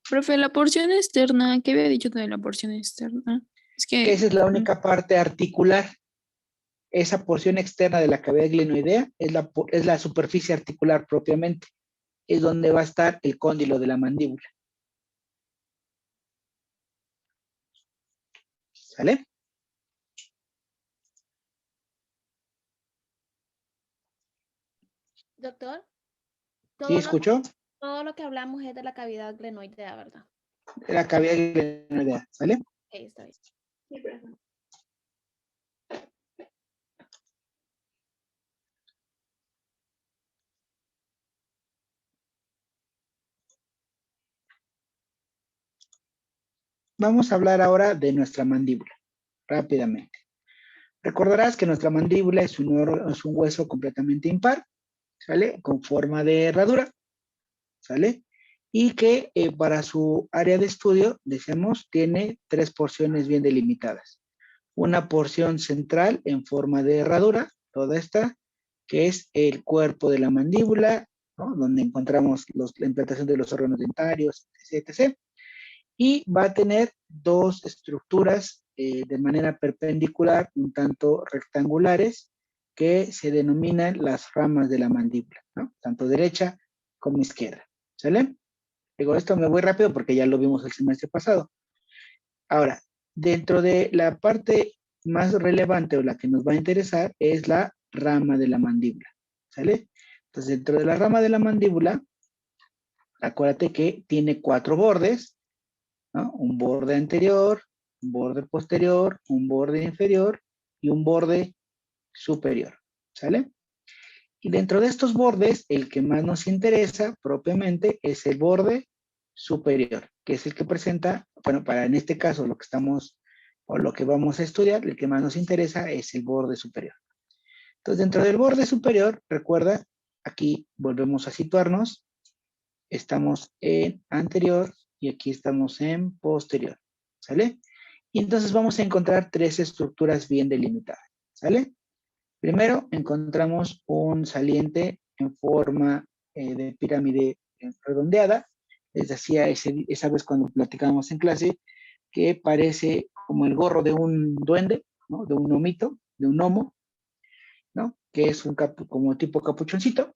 Profe, la porción externa, ¿qué había dicho de la porción externa? Es que Esa es la única parte articular. Esa porción externa de la cavidad glenoidea es la superficie articular propiamente. Es donde va a estar el cóndilo de la mandíbula. ¿Sale? Doctor, ¿Sí escuchó? todo lo que hablamos es de la cavidad glenoidea, ¿verdad? La cavidad glenoidea, ¿sale? Ok, está bien. Sí, perdón. Vamos a hablar ahora de nuestra mandíbula, rápidamente. Recordarás que nuestra mandíbula es un hueso completamente impar, ¿sale? Con forma de herradura, ¿sale? Y que para su área de estudio, decíamos, tiene tres porciones bien delimitadas. Una porción central en forma de herradura, toda esta, que es el cuerpo de la mandíbula, ¿no? Donde encontramos la implantación de los órganos dentarios, etc. Y va a tener dos estructuras de manera perpendicular, un tanto rectangulares, que se denominan las ramas de la mandíbula, ¿no? Tanto derecha como izquierda, ¿sale? Digo, esto me voy rápido porque ya lo vimos el semestre pasado. Ahora, dentro de la parte más relevante o la que nos va a interesar es la rama de la mandíbula, ¿sale? Entonces, dentro de la rama de la mandíbula, acuérdate que tiene 4 bordes, ¿no? Un borde anterior, un borde posterior, un borde inferior y un borde superior, ¿sale? Y dentro de estos bordes, el que más nos interesa propiamente es el borde superior, que es el que presenta, bueno, para en este caso lo que estamos, o lo que vamos a estudiar, el que más nos interesa es el borde superior. Entonces, dentro del borde superior, recuerda, aquí volvemos a situarnos, estamos en anterior y aquí estamos en posterior, ¿sale? Y entonces vamos a encontrar 3 estructuras bien delimitadas, ¿sale? Primero, encontramos un saliente en forma de pirámide redondeada. Les decía esa vez cuando platicábamos en clase que parece como el gorro de un duende, ¿no? De un gnomito, de un gnomo, ¿no? Que es como tipo capuchoncito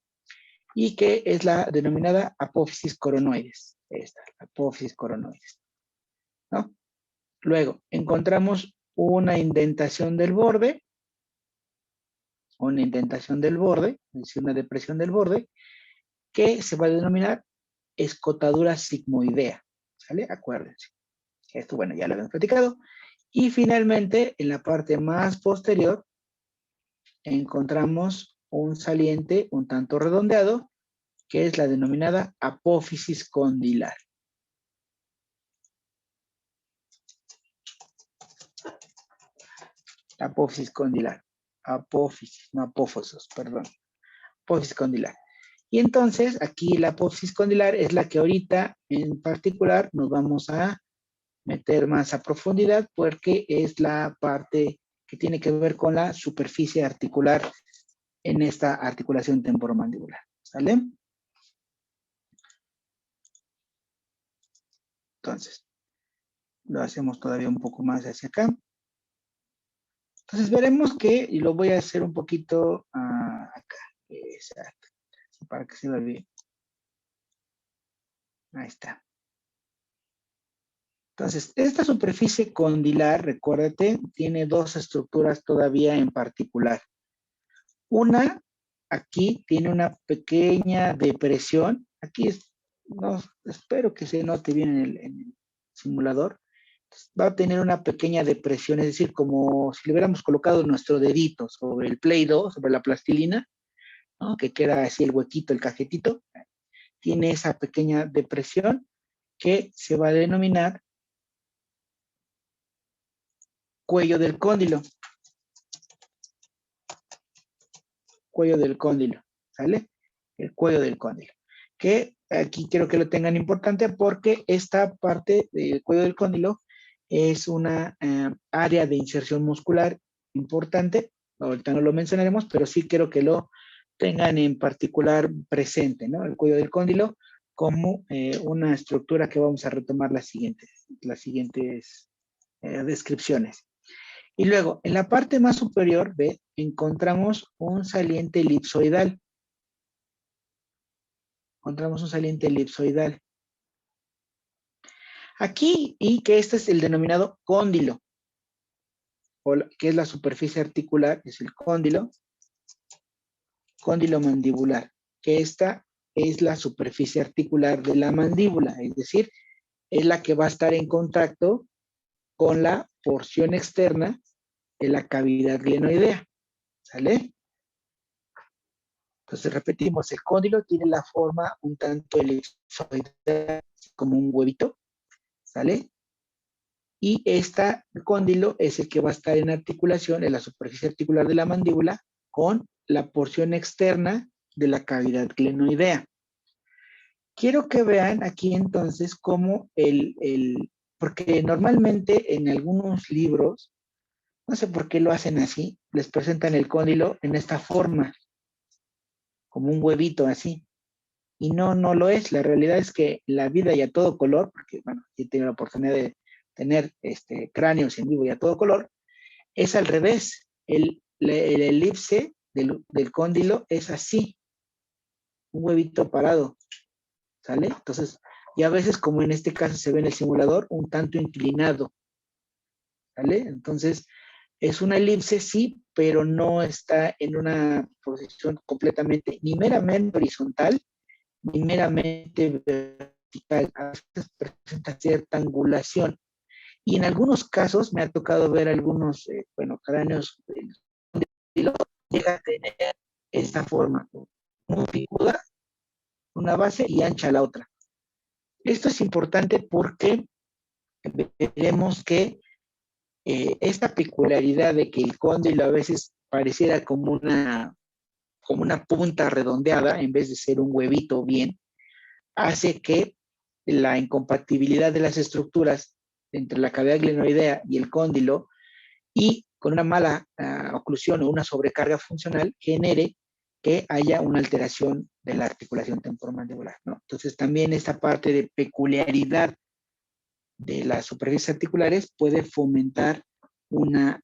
y que es la denominada apófisis coronoides. Esta, la apófisis coronoides, ¿no? Luego, encontramos una indentación del borde, es decir, una depresión del borde, que se va a denominar escotadura sigmoidea, ¿sale? Acuérdense. Esto, bueno, ya lo habíamos platicado. Y finalmente, en la parte más posterior, encontramos un saliente un tanto redondeado, que es la denominada apófisis condilar. Apófisis condilar. Apófisis, no apófosos, perdón. Apófisis condilar. Y entonces, aquí la apófisis condilar es la que ahorita en particular nos vamos a meter más a profundidad porque es la parte que tiene que ver con la superficie articular en esta articulación temporomandibular. ¿Sale? Entonces, lo hacemos todavía un poco más hacia acá. Entonces veremos que, y lo voy a hacer un poquito acá. Exacto. Para que se vea bien. Ahí está. Entonces, esta superficie condilar, recuérdate, tiene dos estructuras todavía en particular. Una, aquí tiene una pequeña depresión. Aquí no, espero que se note bien en el simulador. Va a tener una pequeña depresión, es decir, como si le hubiéramos colocado nuestro dedito sobre el Play-Doh, sobre la plastilina, ¿no? Que queda así el huequito, el cajetito. Tiene esa pequeña depresión que se va a denominar cuello del cóndilo. Cuello del cóndilo, ¿sale? El cuello del cóndilo. Que aquí quiero que lo tengan importante porque esta parte del cuello del cóndilo es una área de inserción muscular importante. Ahorita no lo mencionaremos, pero sí quiero que lo tengan en particular presente, ¿no? El cuello del cóndilo como una estructura que vamos a retomar las siguientes descripciones. Y luego, en la parte más superior, ¿ve? Encontramos un saliente elipsoidal. Encontramos un saliente elipsoidal. Aquí, y que este es el denominado cóndilo, que es la superficie articular, es el cóndilo mandibular, que esta es la superficie articular de la mandíbula, es decir, es la que va a estar en contacto con la porción externa de la cavidad glenoidea, ¿sale? Entonces repetimos, el cóndilo tiene la forma un tanto elipsoidal, como un huevito, ¿sale? Y este cóndilo es el que va a estar en articulación en la superficie articular de la mandíbula con la porción externa de la cavidad glenoidea. Quiero que vean aquí entonces cómo porque normalmente en algunos libros, no sé por qué lo hacen así, les presentan el cóndilo en esta forma, como un huevito así. Y no lo es. La realidad es que la vida y a todo color, porque bueno, yo he tenido la oportunidad de tener cráneos en vivo y a todo color, es al revés. El elipse del cóndilo es así, un huevito parado, ¿sale? Entonces, y a veces, como en este caso se ve en el simulador, un tanto inclinado, ¿sale? Entonces, es una elipse, sí, pero no está en una posición completamente, ni meramente horizontal, ni meramente vertical. A veces presenta cierta angulación. Y en algunos casos me ha tocado ver algunos, cráneos y llega a tener esta forma, muy picuda, una base y ancha la otra. Esto es importante porque veremos que esta peculiaridad de que el cóndilo a veces pareciera como una punta redondeada en vez de ser un huevito bien, hace que la incompatibilidad de las estructuras entre la cavidad glenoidea y el cóndilo y con una mala oclusión o una sobrecarga funcional genere que haya una alteración de la articulación temporomandibular, ¿no? Entonces también esta parte de peculiaridad de las superficies articulares puede fomentar una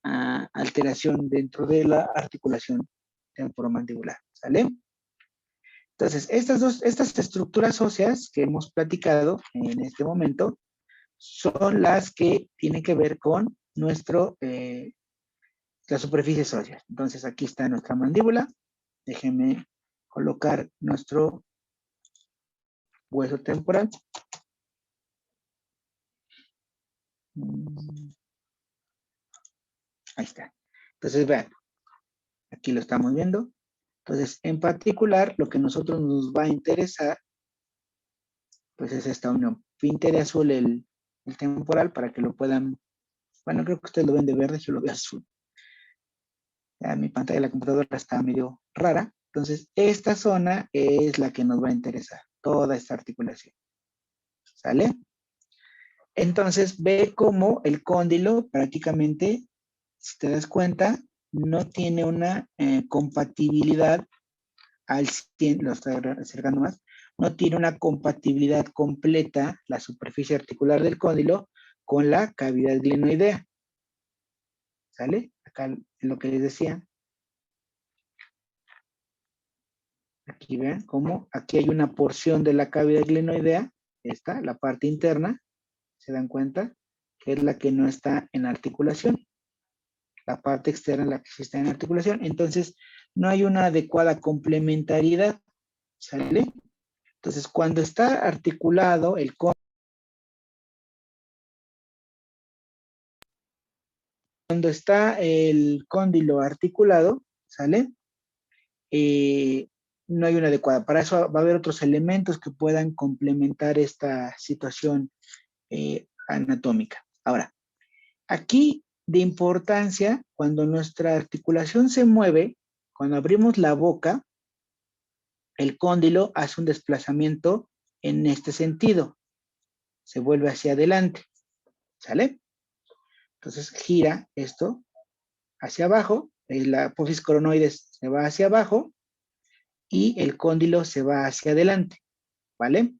alteración dentro de la articulación temporomandibular, ¿sale? Entonces, estas estructuras óseas que hemos platicado en este momento son las que tienen que ver con las superficies óseas. Entonces, aquí está nuestra mandíbula. Déjenme colocar nuestro hueso temporal. Ahí está. Entonces, vean, aquí lo estamos viendo. Entonces, en particular, lo que a nosotros nos va a interesar, pues es esta unión. Pinte de azul el temporal para que lo puedan, bueno, creo que ustedes lo ven de verde, yo lo veo azul. Ya, mi pantalla de la computadora está medio rara. Entonces, esta zona es la que nos va a interesar, toda esta articulación. ¿Sale? Entonces, ve cómo el cóndilo prácticamente, si te das cuenta, no tiene una compatibilidad al 100, lo estoy acercando más, no tiene una compatibilidad completa la superficie articular del cóndilo con la cavidad glenoidea. ¿Sale? Acá lo que les decía. Aquí vean cómo aquí hay una porción de la cavidad glenoidea, esta, la parte interna, ¿se dan cuenta? Que es la que no está en articulación. La parte externa es la que sí está en articulación. Entonces, no hay una adecuada complementariedad. ¿Sale? Entonces, cuando está articulado el cuando está el cóndilo articulado, ¿sale? No hay una adecuada. Para eso va a haber otros elementos que puedan complementar esta situación anatómica. Ahora, aquí de importancia, cuando nuestra articulación se mueve, cuando abrimos la boca, el cóndilo hace un desplazamiento en este sentido. Se vuelve hacia adelante. ¿Sale? Entonces gira esto hacia abajo, la apófisis coronoides se va hacia abajo y el cóndilo se va hacia adelante. ¿Vale?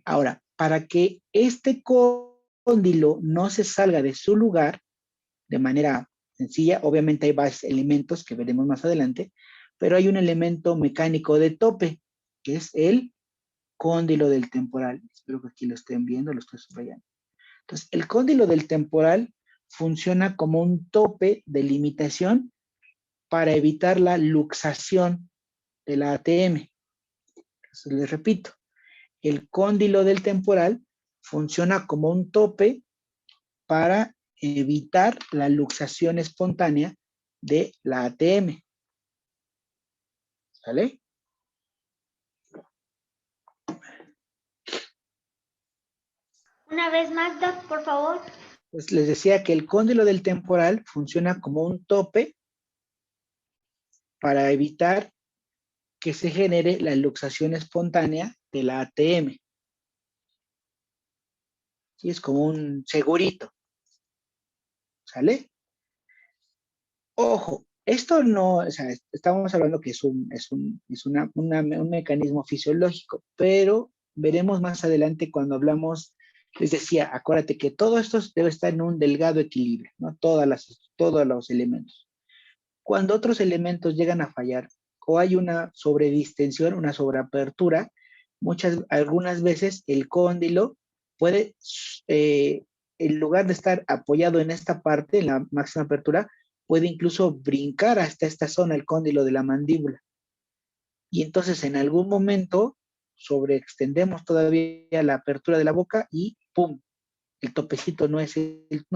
Ahora, para que este cóndilo no se salga de su lugar de manera sencilla, obviamente hay varios elementos que veremos más adelante, pero hay un elemento mecánico de tope, que es el cóndilo del temporal. Espero que aquí lo estén viendo, lo estoy subrayando. Entonces, el cóndilo del temporal funciona como un tope de limitación para evitar la luxación de la ATM. Entonces, les repito, el cóndilo del temporal funciona como un tope para evitar la luxación espontánea de la ATM. ¿Sale? Una vez más, Doc, por favor. Pues les decía que el cóndilo del temporal funciona como un tope para evitar que se genere la luxación espontánea de la ATM. ¿Sí? Es como un segurito. ¿Sale? Ojo, esto no, o sea, estamos hablando que es un mecanismo fisiológico, pero veremos más adelante cuando hablamos, les decía, acuérdate que todo esto debe estar en un delgado equilibrio, ¿no? Todos los elementos. Cuando otros elementos llegan a fallar o hay una sobredistensión, una sobreapertura, algunas veces el cóndilo puede, en lugar de estar apoyado en esta parte, en la máxima apertura, puede incluso brincar hasta esta zona, el cóndilo de la mandíbula. Y entonces en algún momento sobreextendemos todavía la apertura de la boca y ¡pum! El topecito no es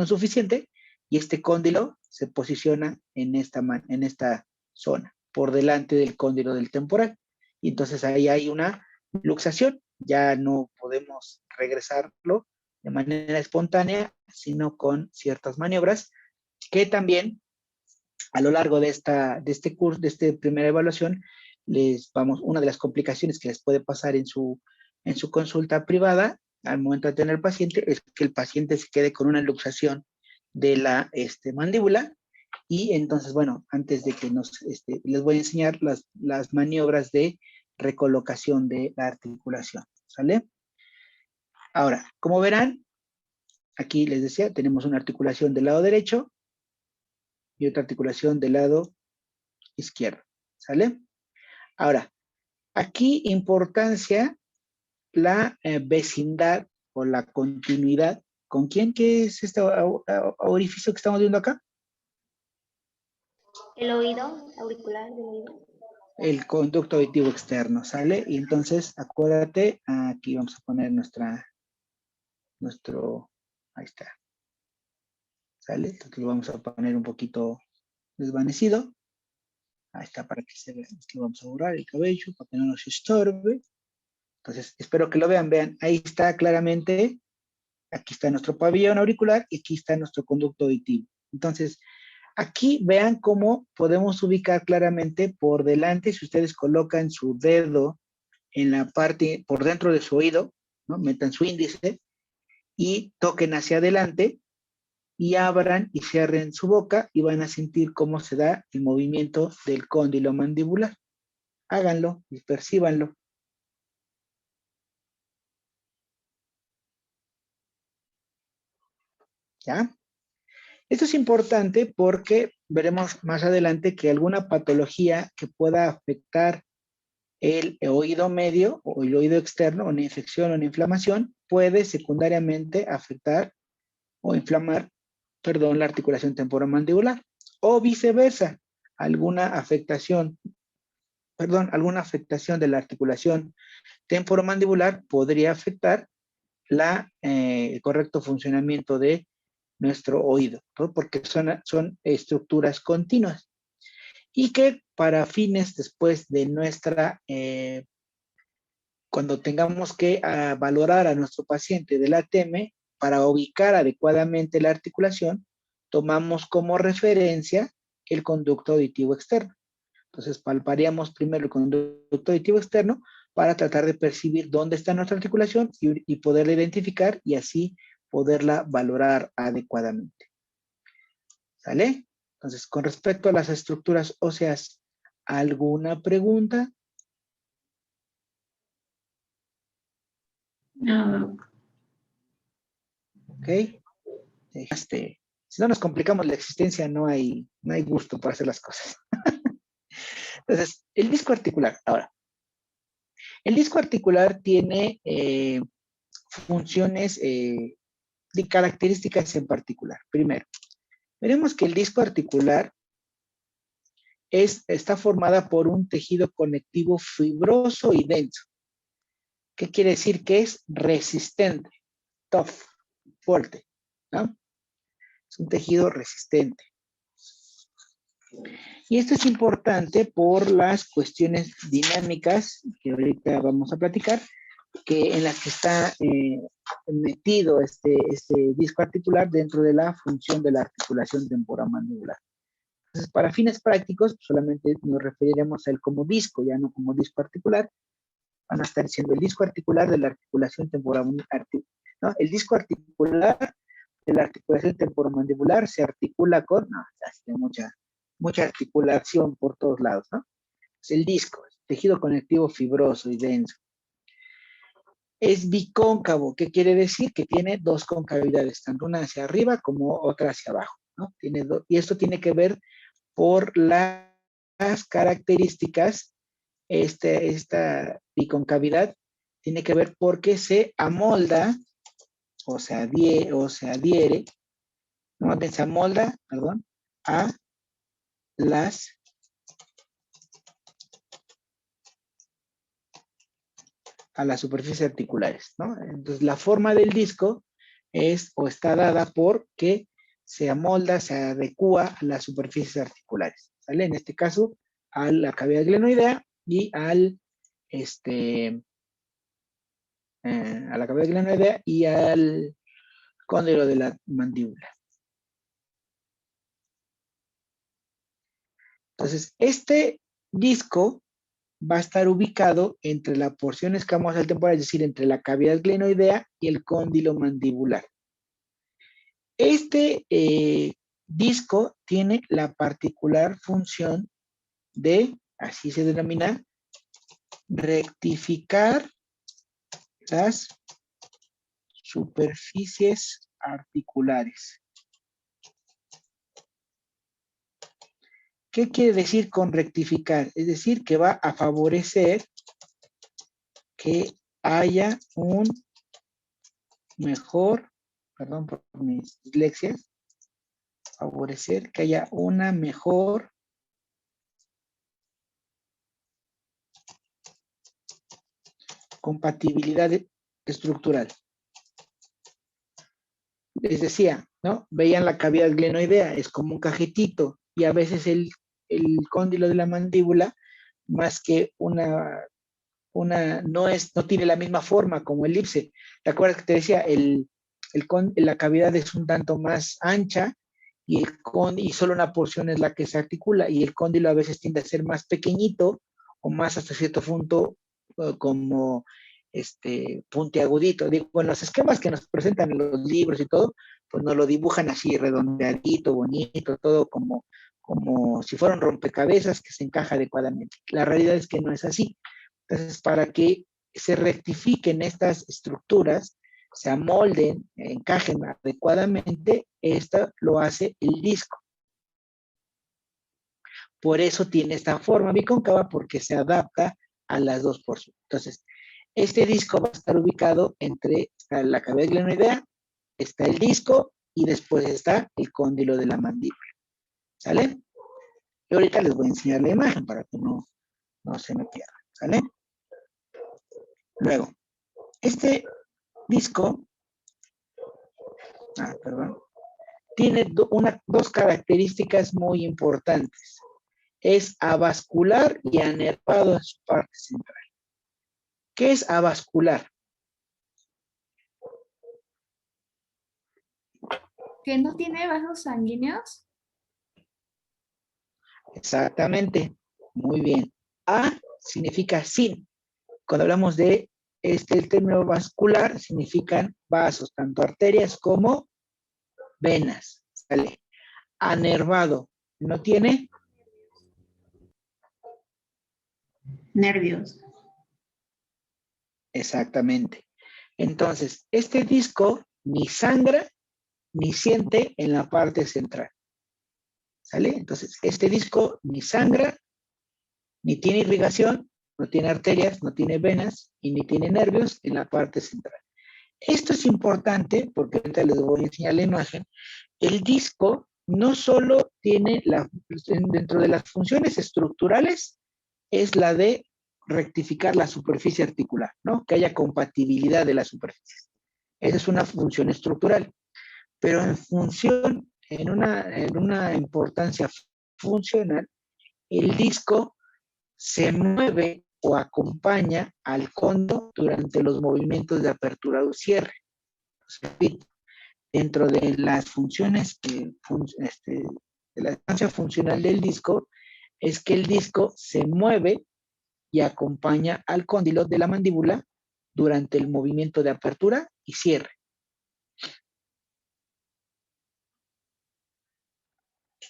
suficiente y este cóndilo se posiciona en esta zona, por delante del cóndilo del temporal. Y entonces ahí hay una luxación, ya no podemos regresarlo de manera espontánea, sino con ciertas maniobras que también a lo largo de este curso, de esta primera evaluación, una de las complicaciones que les puede pasar en su consulta privada al momento de tener paciente es que el paciente se quede con una luxación de la mandíbula y entonces, bueno, antes de que les voy a enseñar las maniobras de recolocación de la articulación, ¿sale? Ahora, como verán, aquí les decía, tenemos una articulación del lado derecho y otra articulación del lado izquierdo, ¿sale? Ahora, aquí importancia la vecindad o la continuidad. ¿Con quién? ¿Qué es este orificio que estamos viendo acá? El oído, auricular del oído. el conducto auditivo externo, ¿sale? Y entonces, acuérdate, aquí vamos a poner ahí está, ¿sale? Entonces lo vamos a poner un poquito desvanecido. Ahí está, para que se vea. Aquí vamos a borrar el cabello, para que no nos estorbe. Entonces, espero que lo vean, ahí está claramente, aquí está nuestro pabellón auricular y aquí está nuestro conducto auditivo. Entonces, aquí vean cómo podemos ubicar claramente por delante, si ustedes colocan su dedo en la parte, por dentro de su oído, ¿no? Metan su índice y toquen hacia adelante y abran y cierren su boca y van a sentir cómo se da el movimiento del cóndilo mandibular. Háganlo y percíbanlo. ¿Ya? Esto es importante porque veremos más adelante que alguna patología que pueda afectar el oído medio o el oído externo, una infección o una inflamación, puede secundariamente afectar o inflamar, perdón, la articulación temporomandibular. O viceversa, alguna afectación de la articulación temporomandibular podría afectar el correcto funcionamiento de nuestro oído, ¿no? Porque son estructuras continuas y que para fines después de cuando tengamos que valorar a nuestro paciente del ATM, para ubicar adecuadamente la articulación, tomamos como referencia el conducto auditivo externo. Entonces palparíamos primero el conducto auditivo externo para tratar de percibir dónde está nuestra articulación y poderla identificar y así poderla valorar adecuadamente. ¿Sale? Entonces, con respecto a las estructuras óseas, ¿alguna pregunta? No, ¿Ok? Si no nos complicamos la existencia, no hay gusto para hacer las cosas. Entonces, el disco articular. Ahora, el disco articular tiene funciones y características en particular. Primero, veremos que el disco articular está formada por un tejido conectivo fibroso y denso. ¿Qué quiere decir? Que es resistente, tough, fuerte, ¿no? Es un tejido resistente. Y esto es importante por las cuestiones dinámicas que ahorita vamos a platicar, en las que está metido este disco articular dentro de la función de la articulación temporomandibular. Entonces, para fines prácticos, solamente nos referiremos a él como disco, ya no como disco articular. Van a estar diciendo el disco articular de la articulación temporomandibular, ¿no? El disco articular de la articulación temporomandibular se articula con, no, hace mucha articulación por todos lados, ¿no? Es el disco, tejido conectivo fibroso y denso. Es bicóncavo, ¿qué quiere decir? Que tiene dos concavidades, tanto una hacia arriba como otra hacia abajo, ¿no? Y esto tiene que ver por las características, esta biconcavidad tiene que ver porque se amolda, o se adhiere, no, se amolda, perdón, a las superficies articulares, ¿no? Entonces, la forma del disco está dada porque se amolda, se adecua a las superficies articulares, ¿sale? En este caso, a la cavidad glenoidea y a la cavidad glenoidea y al cóndilo de la mandíbula. Entonces, este disco va a estar ubicado entre la porción escamosa temporal, es decir, entre la cavidad glenoidea y el cóndilo mandibular. Este disco tiene la particular función de, así se denomina, rectificar las superficies articulares. ¿Qué quiere decir con rectificar? Es decir, que va a favorecer que haya un mejor, perdón por mis dislexias, favorecer que haya una mejor compatibilidad estructural. Les decía, ¿no? Veían la cavidad glenoidea, es como un cajetito, y a veces el cóndilo de la mandíbula, más que no tiene la misma forma como el elipse. ¿Te acuerdas que te decía? La cavidad es un tanto más ancha y solo una porción es la que se articula, y el cóndilo a veces tiende a ser más pequeñito o más hasta cierto punto como puntiagudito. Digo, en los esquemas que nos presentan en los libros y todo, pues nos lo dibujan así redondeadito, bonito, todo como si fuera un rompecabezas que se encaja adecuadamente. La realidad es que no es así. Entonces, para que se rectifiquen estas estructuras, se amolden, encajen adecuadamente, esto lo hace el disco. Por eso tiene esta forma bicóncava, porque se adapta a las dos porciones. Entonces, este disco va a estar ubicado entre la cavidad glenoidea, está el disco y después está el cóndilo de la mandíbula. ¿Sale? Y ahorita les voy a enseñar la imagen para que no se me pierda. ¿Sale? Luego, este disco, tiene dos características muy importantes. Es avascular y anervado en su parte central. ¿Qué es avascular? ¿Que no tiene vasos sanguíneos? Exactamente. Muy bien. A significa sin. Cuando hablamos de el término vascular, significan vasos, tanto arterias como venas. ¿Sale? Anervado. ¿No tiene? Nervios. Exactamente. Entonces, este disco ni sangra ni siente en la parte central. ¿Sale? Entonces, este disco ni sangra, ni tiene irrigación, no tiene arterias, no tiene venas y ni tiene nervios en la parte central. Esto es importante porque ahorita les voy a enseñar la imagen. El disco no solo tiene dentro de las funciones estructurales, es la de rectificar la superficie articular, ¿no? Que haya compatibilidad de las superficies. Esa es una función estructural. Pero en una importancia funcional, el disco se mueve o acompaña al cóndilo durante los movimientos de apertura o cierre. Repito, dentro de las funciones de la estancia funcional del disco, es que el disco se mueve y acompaña al cóndilo de la mandíbula durante el movimiento de apertura y cierre.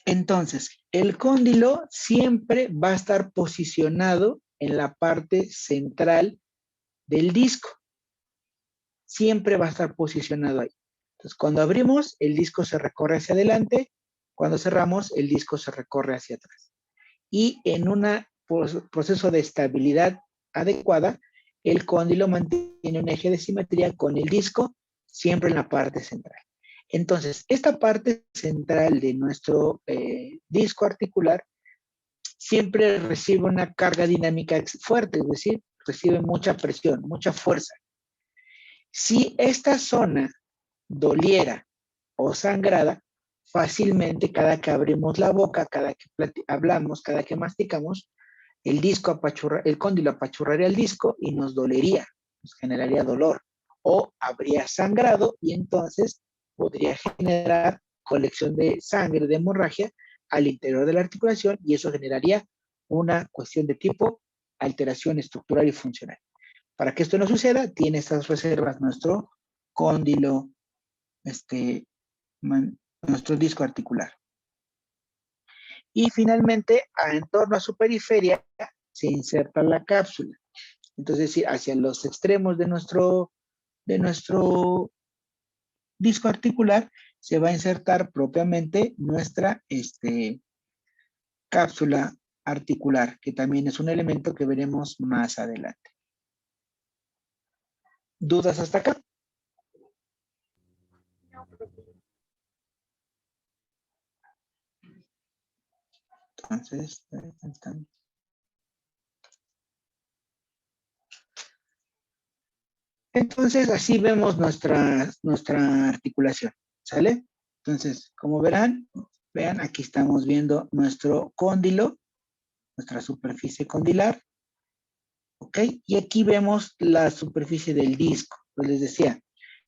Entonces, el cóndilo siempre va a estar posicionado en la parte central del disco. Siempre va a estar posicionado ahí. Entonces, cuando abrimos, el disco se recorre hacia adelante. Cuando cerramos, el disco se recorre hacia atrás. Y en un proceso de estabilidad adecuada, el cóndilo mantiene un eje de simetría con el disco siempre en la parte central. Entonces, esta parte central de nuestro disco articular siempre recibe una carga dinámica fuerte, es decir, recibe mucha presión, mucha fuerza. Si esta zona doliera o sangrada, fácilmente cada que abrimos la boca, cada que hablamos, cada que masticamos, el cóndilo apachurraría el disco y nos dolería, nos generaría dolor, o habría sangrado y entonces podría generar colección de sangre, de hemorragia al interior de la articulación, y eso generaría una cuestión de tipo alteración estructural y funcional. Para que esto no suceda, tiene estas reservas nuestro cóndilo, nuestro disco articular. Y finalmente, en torno a su periferia, se inserta la cápsula. Entonces, hacia los extremos de nuestro disco articular se va a insertar propiamente nuestra cápsula articular, que también es un elemento que veremos más adelante. ¿Dudas hasta acá? Entonces, Entonces, así vemos nuestra articulación, ¿sale? Entonces, como verán, vean, aquí estamos viendo nuestro cóndilo, nuestra superficie condilar, ¿ok? Y aquí vemos la superficie del disco. Pues les decía,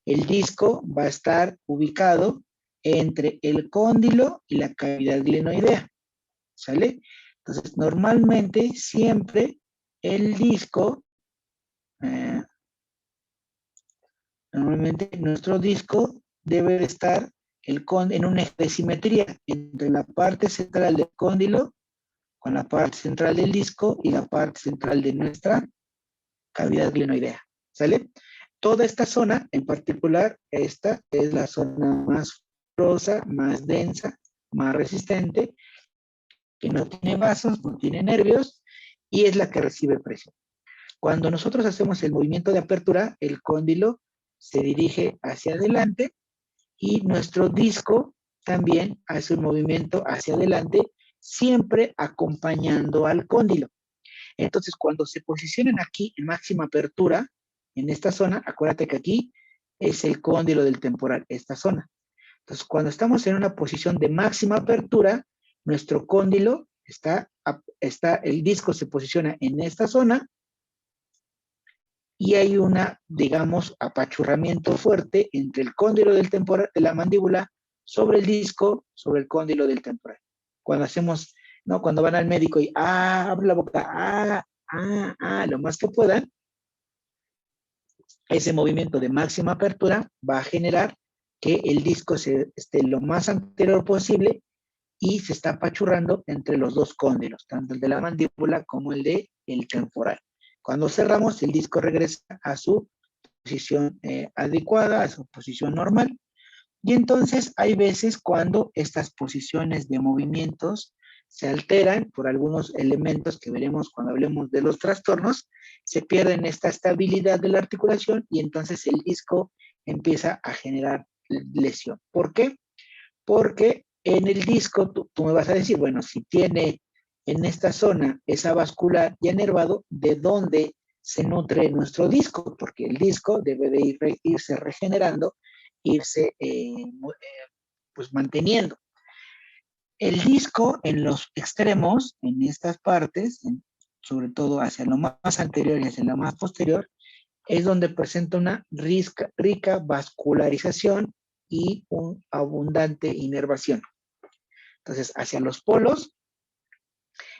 el disco va a estar ubicado entre el cóndilo y la cavidad glenoidea, ¿sale? Entonces, normalmente, siempre el disco, normalmente nuestro disco debe de estar en un eje de simetría entre la parte central del cóndilo con la parte central del disco y la parte central de nuestra cavidad glenoidea, ¿sale? Toda esta zona, en particular, esta es la zona más fibrosa, más densa, más resistente, que no tiene vasos, no tiene nervios, y es la que recibe presión. Cuando nosotros hacemos el movimiento de apertura, el cóndilo se dirige hacia adelante y nuestro disco también hace un movimiento hacia adelante, siempre acompañando al cóndilo. Entonces, cuando se posicionan aquí en máxima apertura, en esta zona, acuérdate que aquí es el cóndilo del temporal, esta zona. Entonces, cuando estamos en una posición de máxima apertura, nuestro cóndilo el disco se posiciona en esta zona y hay una, digamos, apachurramiento fuerte entre el cóndilo del temporal, de la mandíbula, sobre el disco, sobre el cóndilo del temporal. Cuando hacemos, ¿no? Cuando van al médico y, abre la boca, lo más que puedan, ese movimiento de máxima apertura va a generar que el disco esté lo más anterior posible y se está apachurrando entre los dos cóndilos, tanto el de la mandíbula como el de el temporal. Cuando cerramos, el disco regresa a su posición adecuada, a su posición normal. Y entonces hay veces cuando estas posiciones de movimientos se alteran por algunos elementos que veremos cuando hablemos de los trastornos, se pierden esta estabilidad de la articulación y entonces el disco empieza a generar lesión. ¿Por qué? Porque en el disco tú me vas a decir, bueno, si tiene en esta zona esa vascular y enervado, ¿de dónde se nutre nuestro disco? Porque el disco debe de irse regenerando, irse pues manteniendo. El disco en los extremos, en estas partes, sobre todo hacia lo más anterior y hacia lo más posterior, es donde presenta una rica vascularización y una abundante inervación. Entonces, hacia los polos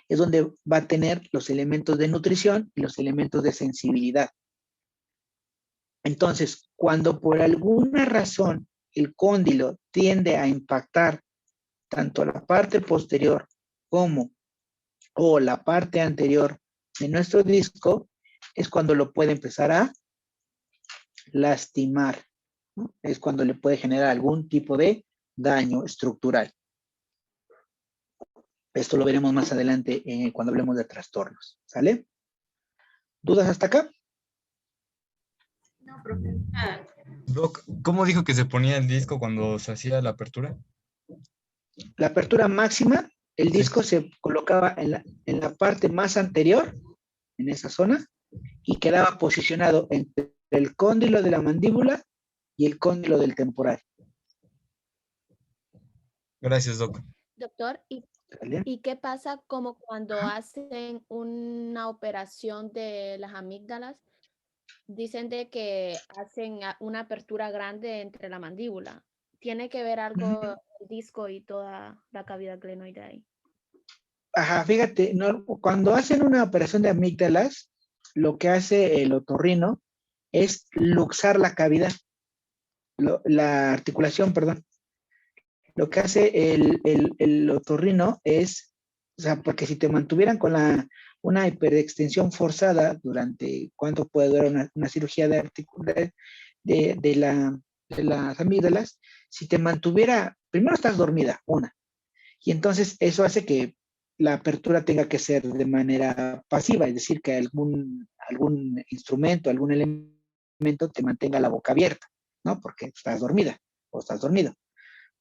es donde va a tener los elementos de nutrición y los elementos de sensibilidad. Entonces, cuando por alguna razón el cóndilo tiende a impactar tanto la parte posterior o la parte anterior de nuestro disco, es cuando lo puede empezar a lastimar, ¿no? Es cuando le puede generar algún tipo de daño estructural. Esto lo veremos más adelante cuando hablemos de trastornos, ¿sale? ¿Dudas hasta acá? No, profe. Doc, ¿cómo dijo que se ponía el disco cuando se hacía la apertura? La apertura máxima, el disco se colocaba en la parte más anterior, en esa zona, y quedaba posicionado entre el cóndilo de la mandíbula y el cóndilo del temporal. Gracias, Doc. Doctor, ¿Sale? ¿y qué pasa como cuando hacen una operación de las amígdalas? Dicen de que hacen una apertura grande entre la mandíbula. ¿Tiene que ver algo el disco y toda la cavidad glenoidea ahí? Ajá, fíjate, no, cuando hacen una operación de amígdalas, lo que hace el otorrino es luxar la cavidad, la articulación, perdón. Lo que hace el otorrino es, o sea, porque si te mantuvieran con una hiperextensión forzada durante, ¿cuánto puede durar una cirugía de las amígdalas? Si te mantuviera, primero estás dormida, y entonces eso hace que la apertura tenga que ser de manera pasiva, es decir, que algún instrumento, algún elemento te mantenga la boca abierta, ¿no? Porque estás dormida o estás dormido.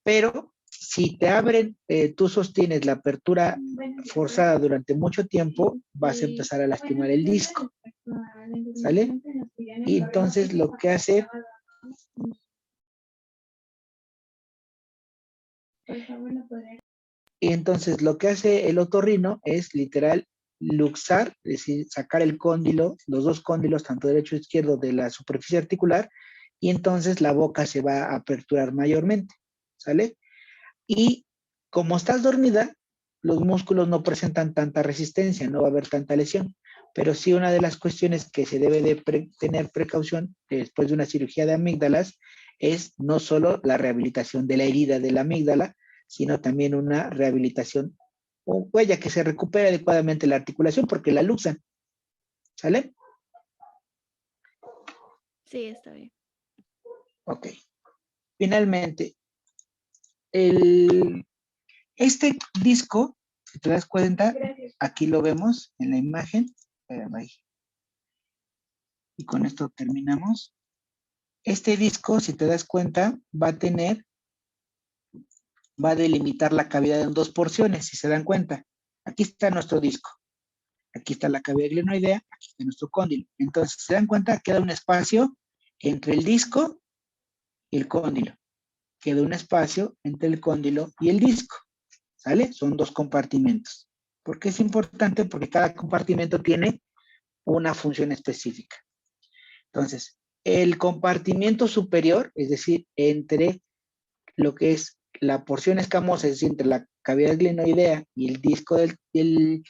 Pero si te abren, tú sostienes la apertura forzada durante mucho tiempo, vas a empezar a lastimar el disco, ¿sale? Y entonces lo que hace, el otorrino es literal luxar, es decir, sacar el cóndilo, los dos cóndilos, tanto derecho e izquierdo, de la superficie articular, y entonces la boca se va a aperturar mayormente, ¿sale? Y como estás dormida, los músculos no presentan tanta resistencia, no va a haber tanta lesión. Pero sí, una de las cuestiones que se debe de tener precaución después de una cirugía de amígdalas es no solo la rehabilitación de la herida de la amígdala, sino también una rehabilitación o huella que se recupere adecuadamente la articulación porque la luxan. ¿Sale? Sí, está bien. Ok. Finalmente, este disco, si te das cuenta, aquí lo vemos en la imagen. Espérame ahí. Y con esto terminamos. Este disco, si te das cuenta, va a delimitar la cavidad en dos porciones, si se dan cuenta. Aquí está nuestro disco. Aquí está la cavidad glenoidea, aquí está nuestro cóndilo. Entonces, si se dan cuenta, queda un espacio entre el disco y el cóndilo. Queda un espacio entre el cóndilo y el disco. ¿Sale? Son dos compartimentos. ¿Por qué es importante? Porque cada compartimento tiene una función específica. Entonces, el compartimento superior, es decir, entre lo que es la porción escamosa, es decir, entre la cavidad glenoidea y el disco, y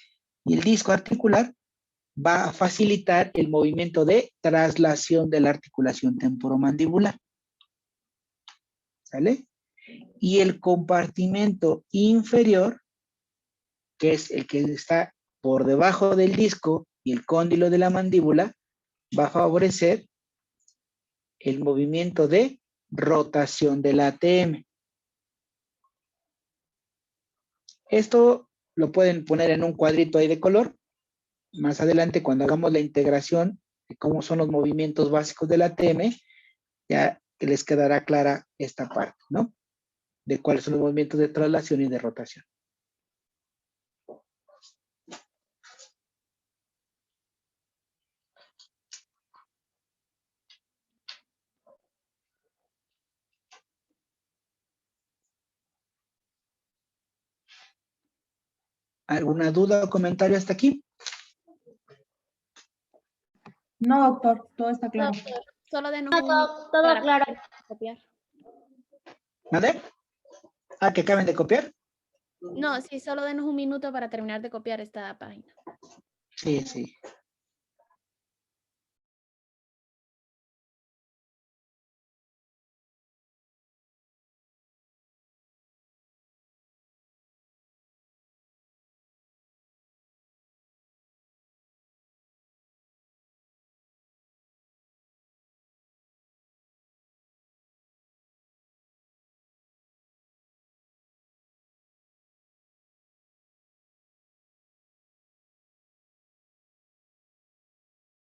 el disco articular, va a facilitar el movimiento de traslación de la articulación temporomandibular. ¿Sale? Y el compartimento inferior, que es el que está por debajo del disco y el cóndilo de la mandíbula, va a favorecer el movimiento de rotación del ATM. Esto lo pueden poner en un cuadrito ahí de color. Más adelante, cuando hagamos la integración de cómo son los movimientos básicos del ATM, ya les quedará clara esta parte, ¿no? De cuáles son los movimientos de traslación y de rotación. ¿Alguna duda o comentario hasta aquí? No, doctor, todo está claro. Solo denos un minuto todo para claro. copiar. ¿Vale? Ah, que acaben de copiar. No, sí, solo denos un minuto para terminar de copiar esta página. Sí, sí.